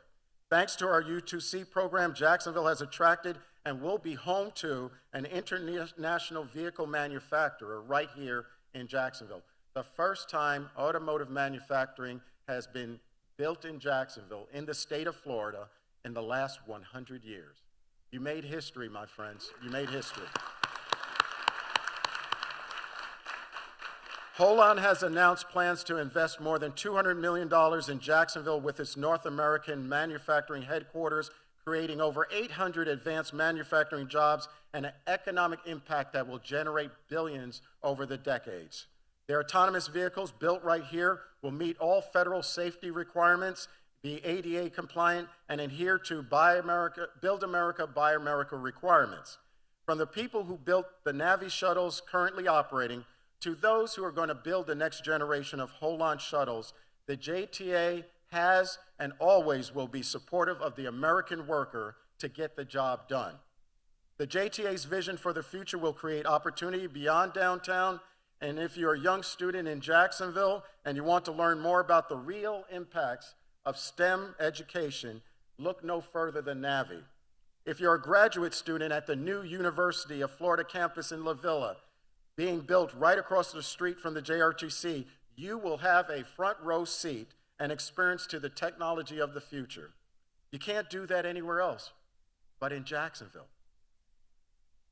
Thanks to our U2C program, Jacksonville has attracted and will be home to an international vehicle manufacturer right here in Jacksonville. The first time automotive manufacturing has been built in Jacksonville, in the state of Florida, in the last 100 years. You made history, my friends. You made history. HOLON has announced plans to invest more than $200 million in Jacksonville with its North American manufacturing headquarters, creating over 800 advanced manufacturing jobs and an economic impact that will generate billions over the decades. Their autonomous vehicles built right here will meet all federal safety requirements, be ADA compliant, and adhere to Build America, Buy America requirements. From the people who built the NAVI shuttles currently operating to those who are going to build the next generation of HOLON shuttles, the JTA has and always will be supportive of the American worker to get the job done. The JTA's vision for the future will create opportunity beyond downtown, and if you're a young student in Jacksonville and you want to learn more about the real impacts of STEM education, look no further than NAVI. If you're a graduate student at the new University of Florida campus in La Villa, being built right across the street from the JRTC, you will have a front row seat and experience to the technology of the future. You can't do that anywhere else but in Jacksonville.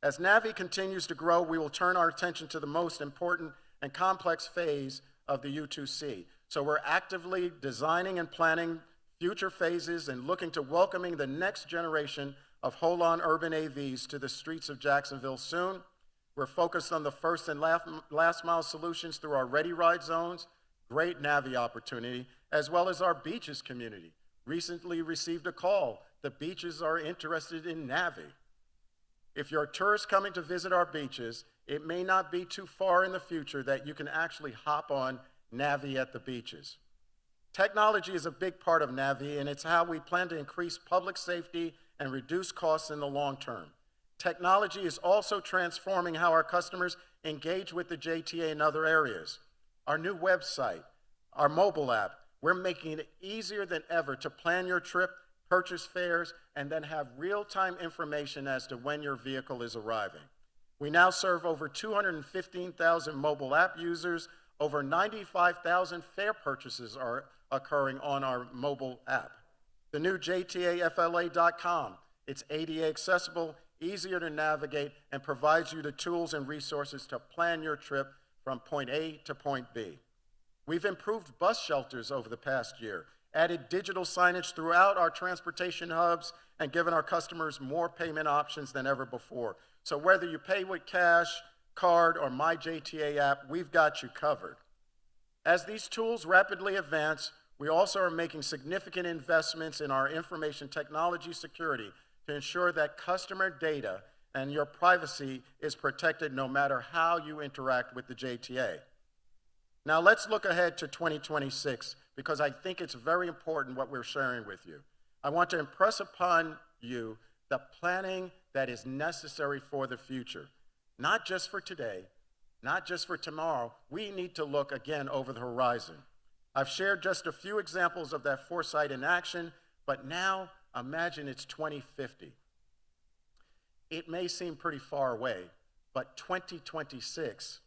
As NAVI continues to grow, we will turn our attention to the most important and complex phase of the U2C. So we're actively designing and planning future phases and looking to welcoming the next generation of HOLON urban AVs to the streets of Jacksonville soon. We're focused on the first and last mile solutions through our Ready Ride zones, great NAVI opportunity, as well as our beaches community. Recently received a call. The beaches are interested in NAVI. If you're a tourist coming to visit our beaches, it may not be too far in the future that you can actually hop on NAVI at the beaches. Technology is a big part of NAVI, and it's how we plan to increase public safety and reduce costs in the long term. Technology is also transforming how our customers engage with the JTA in other areas. Our new website, our mobile app, we're making it easier than ever to plan your trip, purchase fares, and then have real-time information as to when your vehicle is arriving. We now serve over 215,000 mobile app users. Over 95,000 fare purchases are occurring on our mobile app. The new JTAFLA.com, it's ADA accessible, easier to navigate, and provides you the tools and resources to plan your trip from point A to point B. We've improved bus shelters over the past year, added digital signage throughout our transportation hubs, and given our customers more payment options than ever before. So whether you pay with cash, card, or My JTA app, we've got you covered. As these tools rapidly advance, we also are making significant investments in our information technology security to ensure that customer data and your privacy is protected no matter how you interact with the JTA. Now let's look ahead to 2026, because I think it's very important what we're sharing with you. I want to impress upon you the planning that is necessary for the future. Not just for today, not just for tomorrow. We need to look again over the horizon. I've shared just a few examples of that foresight in action, but now imagine it's 2050. It may seem pretty far away, but 2026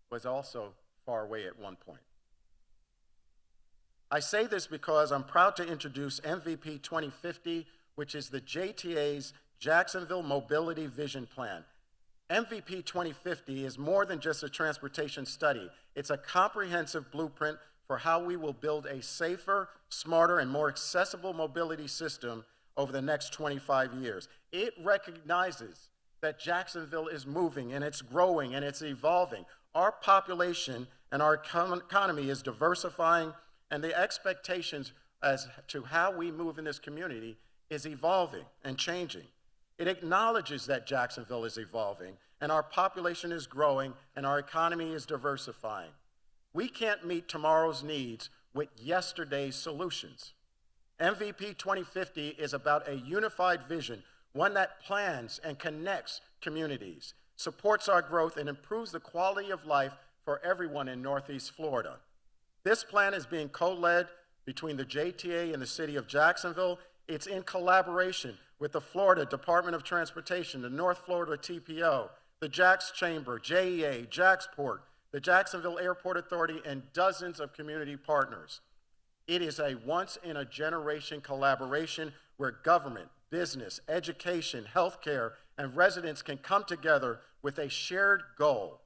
was also far away at one point. I say this because I'm proud to introduce MVP 2050, which is the JTA's Jacksonville Mobility Vision Plan. MVP 2050 is more than just a transportation study. It's a comprehensive blueprint for how we will build a safer, smarter, and more accessible mobility system over the next 25 years. It recognizes that Jacksonville is moving, and it's growing, and it's evolving. Our population and our economy is diversifying, and the expectations as to how we move in this community is evolving and changing. It acknowledges that Jacksonville is evolving, and our population is growing, and our economy is diversifying. We can't meet tomorrow's needs with yesterday's solutions. MVP 2050 is about a unified vision, one that plans and connects communities, supports our growth, and improves the quality of life for everyone in Northeast Florida. This plan is being co-led between the JTA and the City of Jacksonville. It's in collaboration with the Florida Department of Transportation, the North Florida TPO, the Jax Chamber, JEA, Jacksport, the Jacksonville Airport Authority, and dozens of community partners. It is a once-in-a-generation collaboration where government, business, education, healthcare, and residents can come together with a shared goal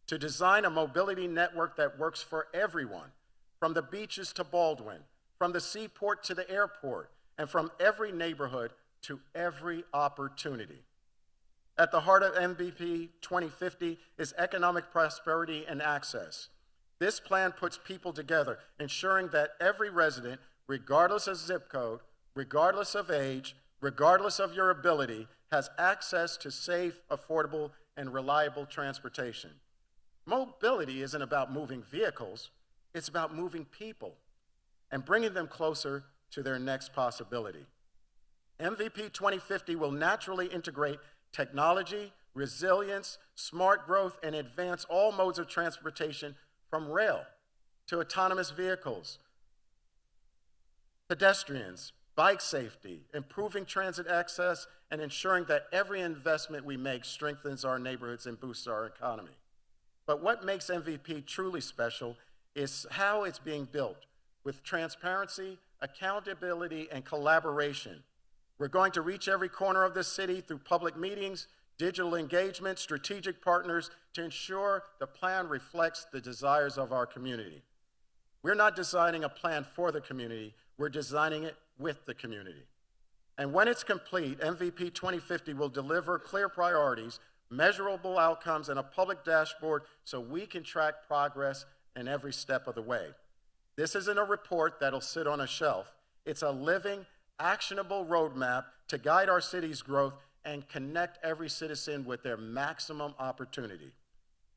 to design a mobility network that works for everyone, from the beaches to Baldwin, from the seaport to the airport, and from every neighborhood to every opportunity. At the heart of MVP 2050 is economic prosperity and access. This plan puts people together, ensuring that every resident, regardless of zip code, regardless of age, regardless of your ability, has access to safe, affordable, and reliable transportation. Mobility isn't about moving vehicles, it's about moving people and bringing them closer to their next possibility. MVP 2050 will naturally integrate technology, resilience, smart growth, and advance all modes of transportation from rail to autonomous vehicles, pedestrians, bike safety, improving transit access, and ensuring that every investment we make strengthens our neighborhoods and boosts our economy. But what makes MVP truly special is how it's being built with transparency, accountability, and collaboration. We're going to reach every corner of this city through public meetings, digital engagement, strategic partners to ensure the plan reflects the desires of our community. We're not designing a plan for the community, we're designing it with the community. And when it's complete, MVP 2050 will deliver clear priorities, measurable outcomes, and a public dashboard so we can track progress in every step of the way. This isn't a report that'll sit on a shelf. It's a living, actionable roadmap to guide our city's growth and connect every citizen with their maximum opportunity.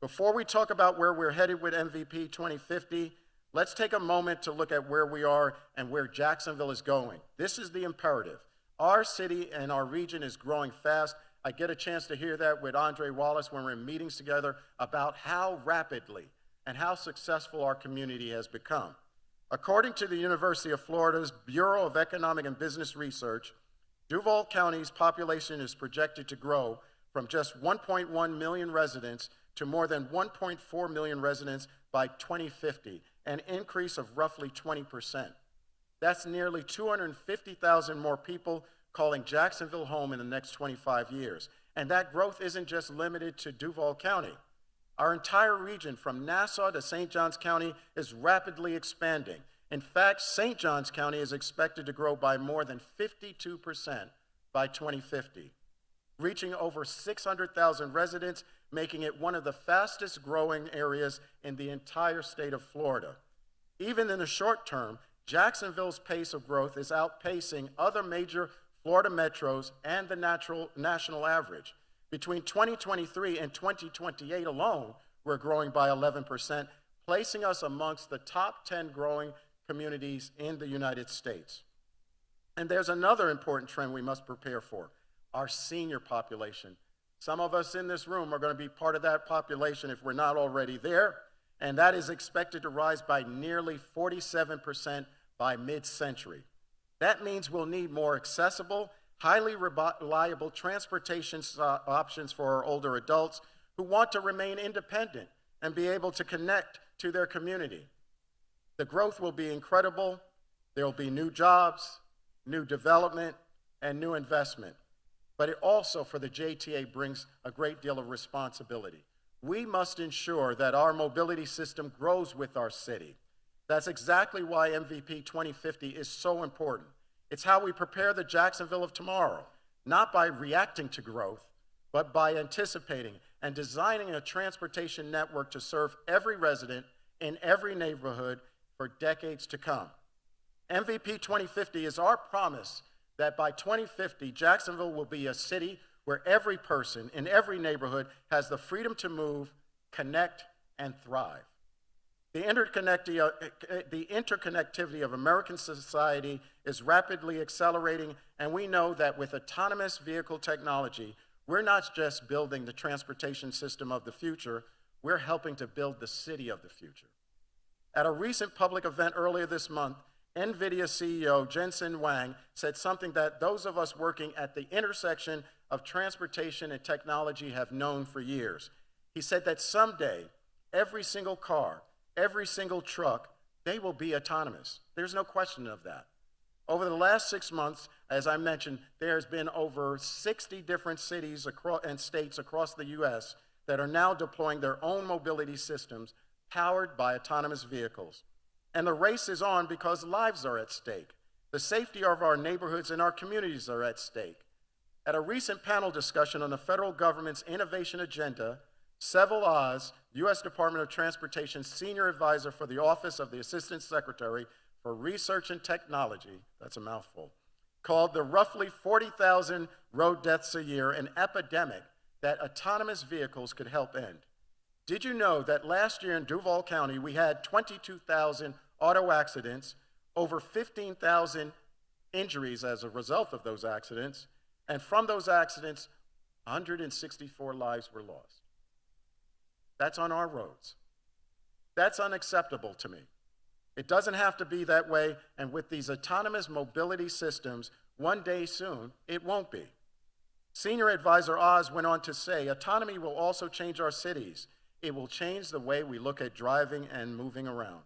Before we talk about where we're headed with MVP 2050, let's take a moment to look at where we are and where Jacksonville is going. This is the imperative. Our city and our region is growing fast. I get a chance to hear that with Andre Wallace when we're in meetings together about how rapidly and how successful our community has become. According to the University of Florida's Bureau of Economic and Business Research, Duval County's population is projected to grow from just 1.1 million residents to more than 1.4 million residents by 2050, an increase of roughly 20%. That's nearly 250,000 more people calling Jacksonville home in the next 25 years. And that growth isn't just limited to Duval County. Our entire region from Nassau to St. Johns County is rapidly expanding. In fact, St. Johns County is expected to grow by more than 52% by 2050, reaching over 600,000 residents, making it one of the fastest growing areas in the entire state of Florida. Even in the short term, Jacksonville's pace of growth is outpacing other major Florida metros and the national average. Between 2023 and 2028 alone, we're growing by 11%, placing us amongst the top 10 growing communities in the United States. And there's another important trend we must prepare for. our senior population. Some of us in this room are going to be part of that population if we're not already there, and that is expected to rise by nearly 47% by mid-century. That means we'll need more accessible, highly reliable transportation options for our older adults who want to remain independent and be able to connect to their community. The growth will be incredible. There will be new jobs, new development, and new investment. But it also, for the JTA, brings a great deal of responsibility. We must ensure that our mobility system grows with our city. That's exactly why MVP 2050 is so important. It's how we prepare the Jacksonville of tomorrow, not by reacting to growth, but by anticipating and designing a transportation network to serve every resident in every neighborhood for decades to come. MVP 2050 is our promise that by 2050, Jacksonville will be a city where every person in every neighborhood has the freedom to move, connect, and thrive. The interconnectivity of American society is rapidly accelerating, and we know that with autonomous vehicle technology, we're not just building the transportation system of the future, we're helping to build the city of the future. At a recent public event earlier this month, NVIDIA CEO Jensen Huang said something that those of us working at the intersection of transportation and technology have known for years. He said that someday, every single car, every single truck, they will be autonomous. There's no question of that. Over the last 6 months, as I mentioned, there's been over 60 different cities and states across the US that are now deploying their own mobility systems powered by autonomous vehicles. And the race is on because lives are at stake. The safety of our neighborhoods and our communities are at stake. At a recent panel discussion on the federal government's innovation agenda, Seville Oz, U.S. Department of Transportation's senior advisor for the Office of the Assistant Secretary for Research and Technology, that's a mouthful, called the roughly 40,000 road deaths a year an epidemic that autonomous vehicles could help end. Did you know that last year in Duval County, we had 22,000 auto accidents, over 15,000 injuries as a result of those accidents, and from those accidents, 164 lives were lost. That's on our roads. That's unacceptable to me. It doesn't have to be that way, and with these autonomous mobility systems, one day soon, it won't be. Senior advisor Oz went on to say, autonomy will also change our cities. It will change the way we look at driving and moving around.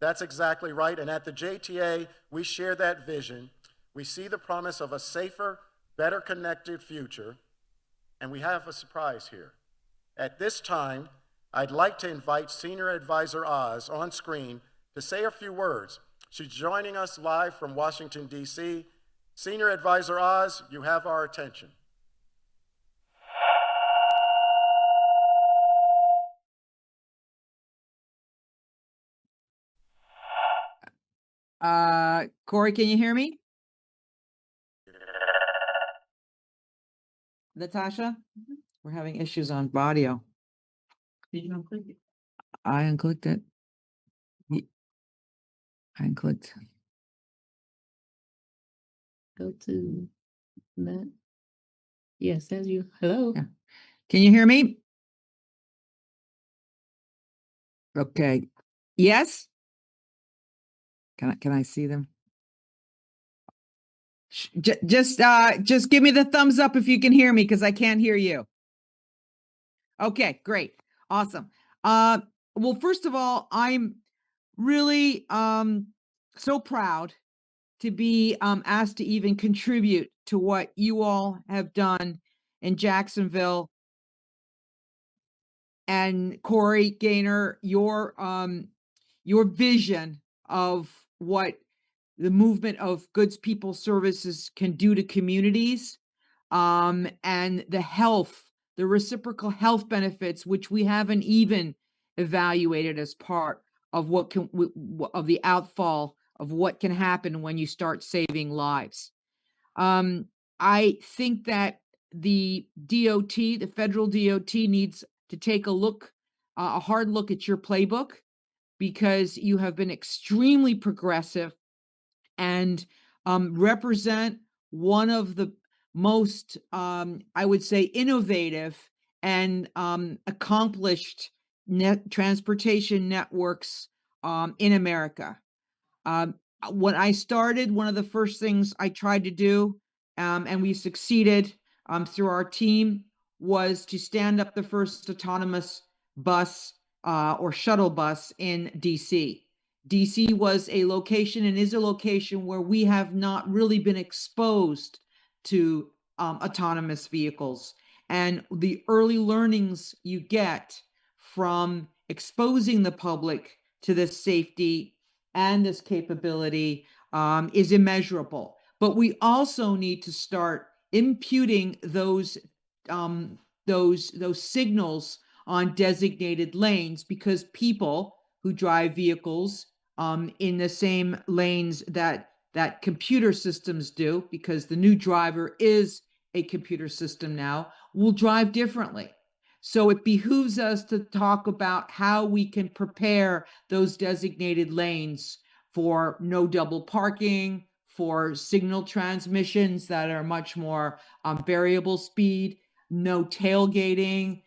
That's exactly right, and at the JTA, we share that vision. We see the promise of a safer, better connected future, and we have a surprise here. At this time, I'd like to invite Senior Advisor Oz on screen to say a few words. She's joining us live from Washington, D.C. Senior Advisor Oz, you have our attention. Corey, can you hear me? Natasha, we're having issues on audio. Did you unclick it? I unclicked it. I unclicked. Go to that. Yes, says you. Hello. Yeah. Can you hear me? Okay. Yes? Can I see them? Just give me the thumbs up if you can hear me, because I can't hear you. Okay, great. Awesome. Well, first of all, I'm really so proud to be asked to even contribute to what you all have done in Jacksonville. And Corey Gaynor, your vision of what the movement of goods, people, services can do to communities, and the reciprocal health benefits, which we haven't even evaluated as part of of the outfall of what can happen when you start saving lives. I think that the DOT, the federal DOT, needs to take a hard look at your playbook, because you have been extremely progressive and represent one of the most, I would say, innovative and accomplished transportation networks in America. When I started, one of the first things I tried to do, and we succeeded through our team, was to stand up the first autonomous bus or shuttle bus in DC. DC was a location and is a location where we have not really been exposed to autonomous vehicles. And the early learnings you get from exposing the public to this safety and this capability is immeasurable. But we also need to start imputing those signals on designated lanes, because people who drive vehicles in the same lanes that computer systems do, because the new driver is a computer system now, will drive differently. So it behooves us to talk about how we can prepare those designated lanes for no double parking, for signal transmissions that are much more variable speed, no tailgating,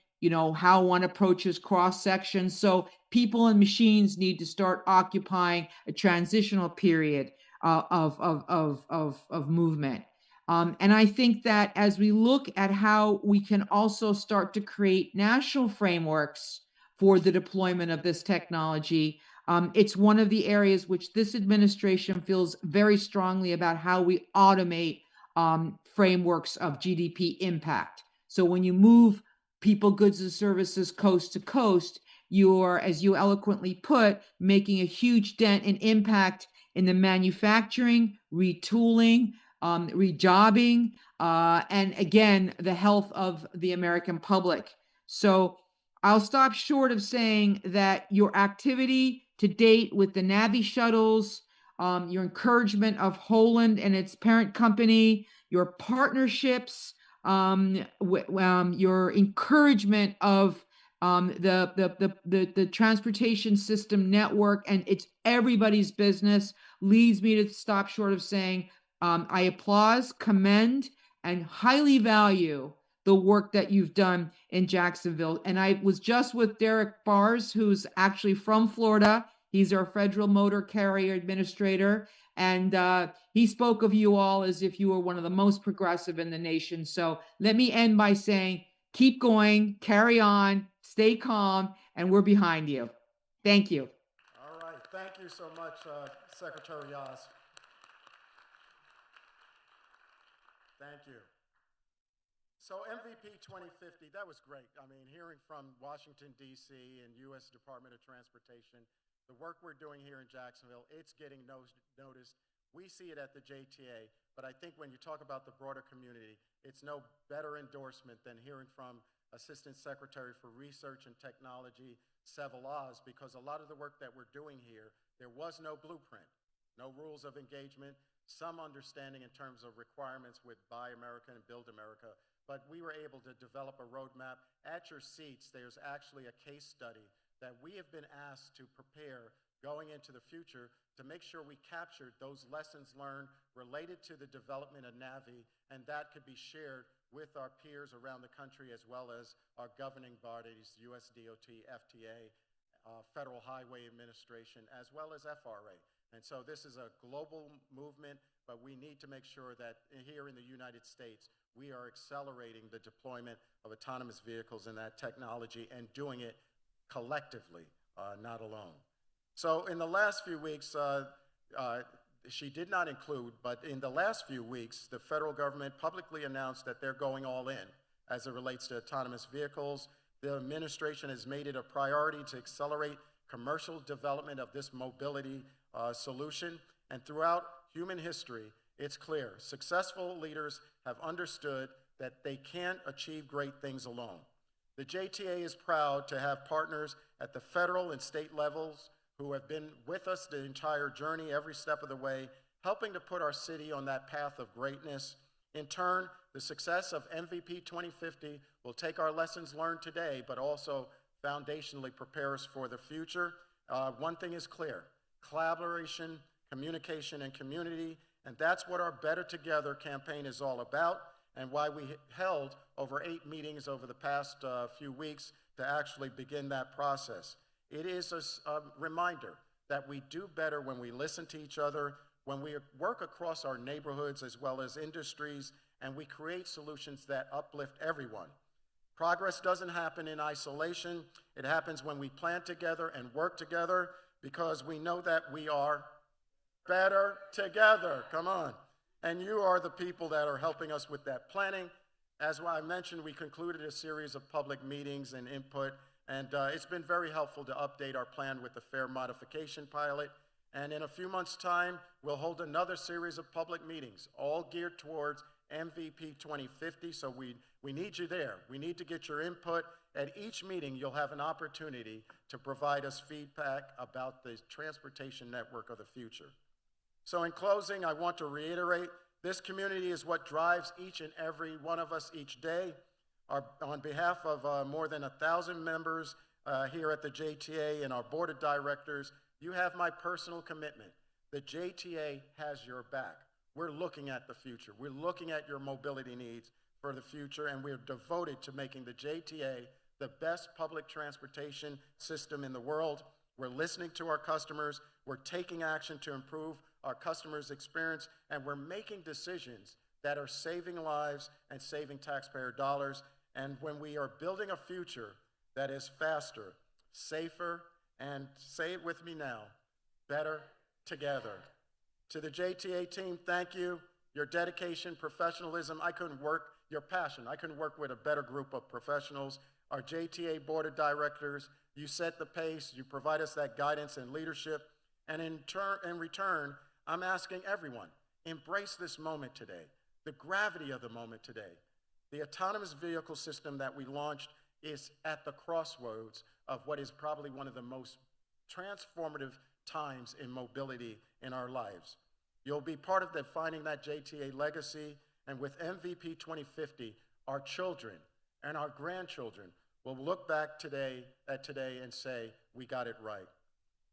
how one approaches cross sections. So people and machines need to start occupying a transitional period of movement. And I think that as we look at how we can also start to create national frameworks for the deployment of this technology, it's one of the areas which this administration feels very strongly about, how we automate frameworks of GDP impact. So when you move people, goods, and services coast to coast, you're, as you eloquently put, making a huge dent and impact in the manufacturing, retooling, rejobbing, and again, the health of the American public. So I'll stop short of saying that your activity to date with the NAVI shuttles, your encouragement of HOLON and its parent company, your partnerships, your encouragement of the transportation system network, and it's everybody's business, leads me to stop short of saying I applaud, commend, and highly value the work that you've done in Jacksonville. And I was just with Derek Bars, who's actually from Florida. He's our federal motor carrier administrator. And he spoke of you all as if you were one of the most progressive in the nation. So let me end by saying, keep going, carry on, stay calm, and we're behind you. Thank you. All right. Thank you so much, Secretary Yaz. Thank you. So MVP 2050, that was great. I mean, hearing from Washington, D.C. and U.S. Department of Transportation, the work we're doing here in Jacksonville, it's getting noticed. We see it at the JTA, but I think when you talk about the broader community, it's no better endorsement than hearing from Assistant Secretary for Research and Technology, Seville Oz, because a lot of the work that we're doing here, there was no blueprint, no rules of engagement, some understanding in terms of requirements with Buy America and Build America, but we were able to develop a roadmap. At your seats, there's actually a case study that we have been asked to prepare going into the future to make sure we captured those lessons learned related to the development of NAVI, and that could be shared with our peers around the country as well as our governing bodies, USDOT, FTA, Federal Highway Administration, as well as FRA. And so this is a global movement, but we need to make sure that here in the United States, we are accelerating the deployment of autonomous vehicles and that technology and doing it collectively, not alone. So in the last few weeks, she did not include, but in the last few weeks, the federal government publicly announced that they're going all in as it relates to autonomous vehicles. The administration has made it a priority to accelerate commercial development of this mobility solution. And throughout human history, it's clear, successful leaders have understood that they can't achieve great things alone. The JTA is proud to have partners at the federal and state levels who have been with us the entire journey, every step of the way, helping to put our city on that path of greatness. In turn, the success of MVP 2050 will take our lessons learned today, but also foundationally prepare us for the future. One thing is clear: collaboration, communication, and community, and that's what our Better Together campaign is all about. and why we held over 8 meetings over the past few weeks to actually begin that process. It is a reminder that we do better when we listen to each other, when we work across our neighborhoods as well as industries, and we create solutions that uplift everyone. Progress doesn't happen in isolation. It happens when we plan together and work together, because we know that we are better together. Come on. And you are the people that are helping us with that planning. As I mentioned, we concluded a series of public meetings and input, and it's been very helpful to update our plan with the fare modification pilot. And in a few months' time, we'll hold another series of public meetings, all geared towards MVP 2050, so we need you there. We need to get your input. At each meeting, you'll have an opportunity to provide us feedback about the transportation network of the future. So in closing, I want to reiterate, this community is what drives each and every one of us each day. On behalf of more than 1,000 members here at the JTA and our board of directors, you have my personal commitment. The JTA has your back. We're looking at the future. We're looking at your mobility needs for the future, and we're devoted to making the JTA the best public transportation system in the world. We're listening to our customers. We're taking action to improve our customers' experience, and we're making decisions that are saving lives and saving taxpayer dollars. And when we are building a future that is faster, safer, and say it with me now, better together. To the JTA team, thank you. Your dedication, professionalism, your passion, I couldn't work with a better group of professionals. Our JTA board of directors, you set the pace, you provide us that guidance and leadership. And in return, I'm asking everyone, embrace this moment today, the gravity of the moment today. The autonomous vehicle system that we launched is at the crossroads of what is probably one of the most transformative times in mobility in our lives. You'll be part of defining that JTA legacy, and with MVP 2050, our children and our grandchildren will look back at today and say, we got it right.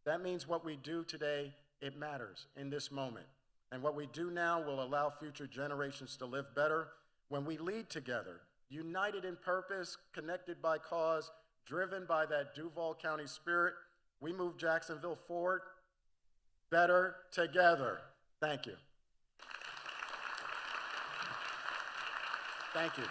That means what we do today, it matters in this moment. And what we do now will allow future generations to live better. When we lead together, united in purpose, connected by cause, driven by that Duval County spirit, we move Jacksonville forward, better together. Thank you. Thank you.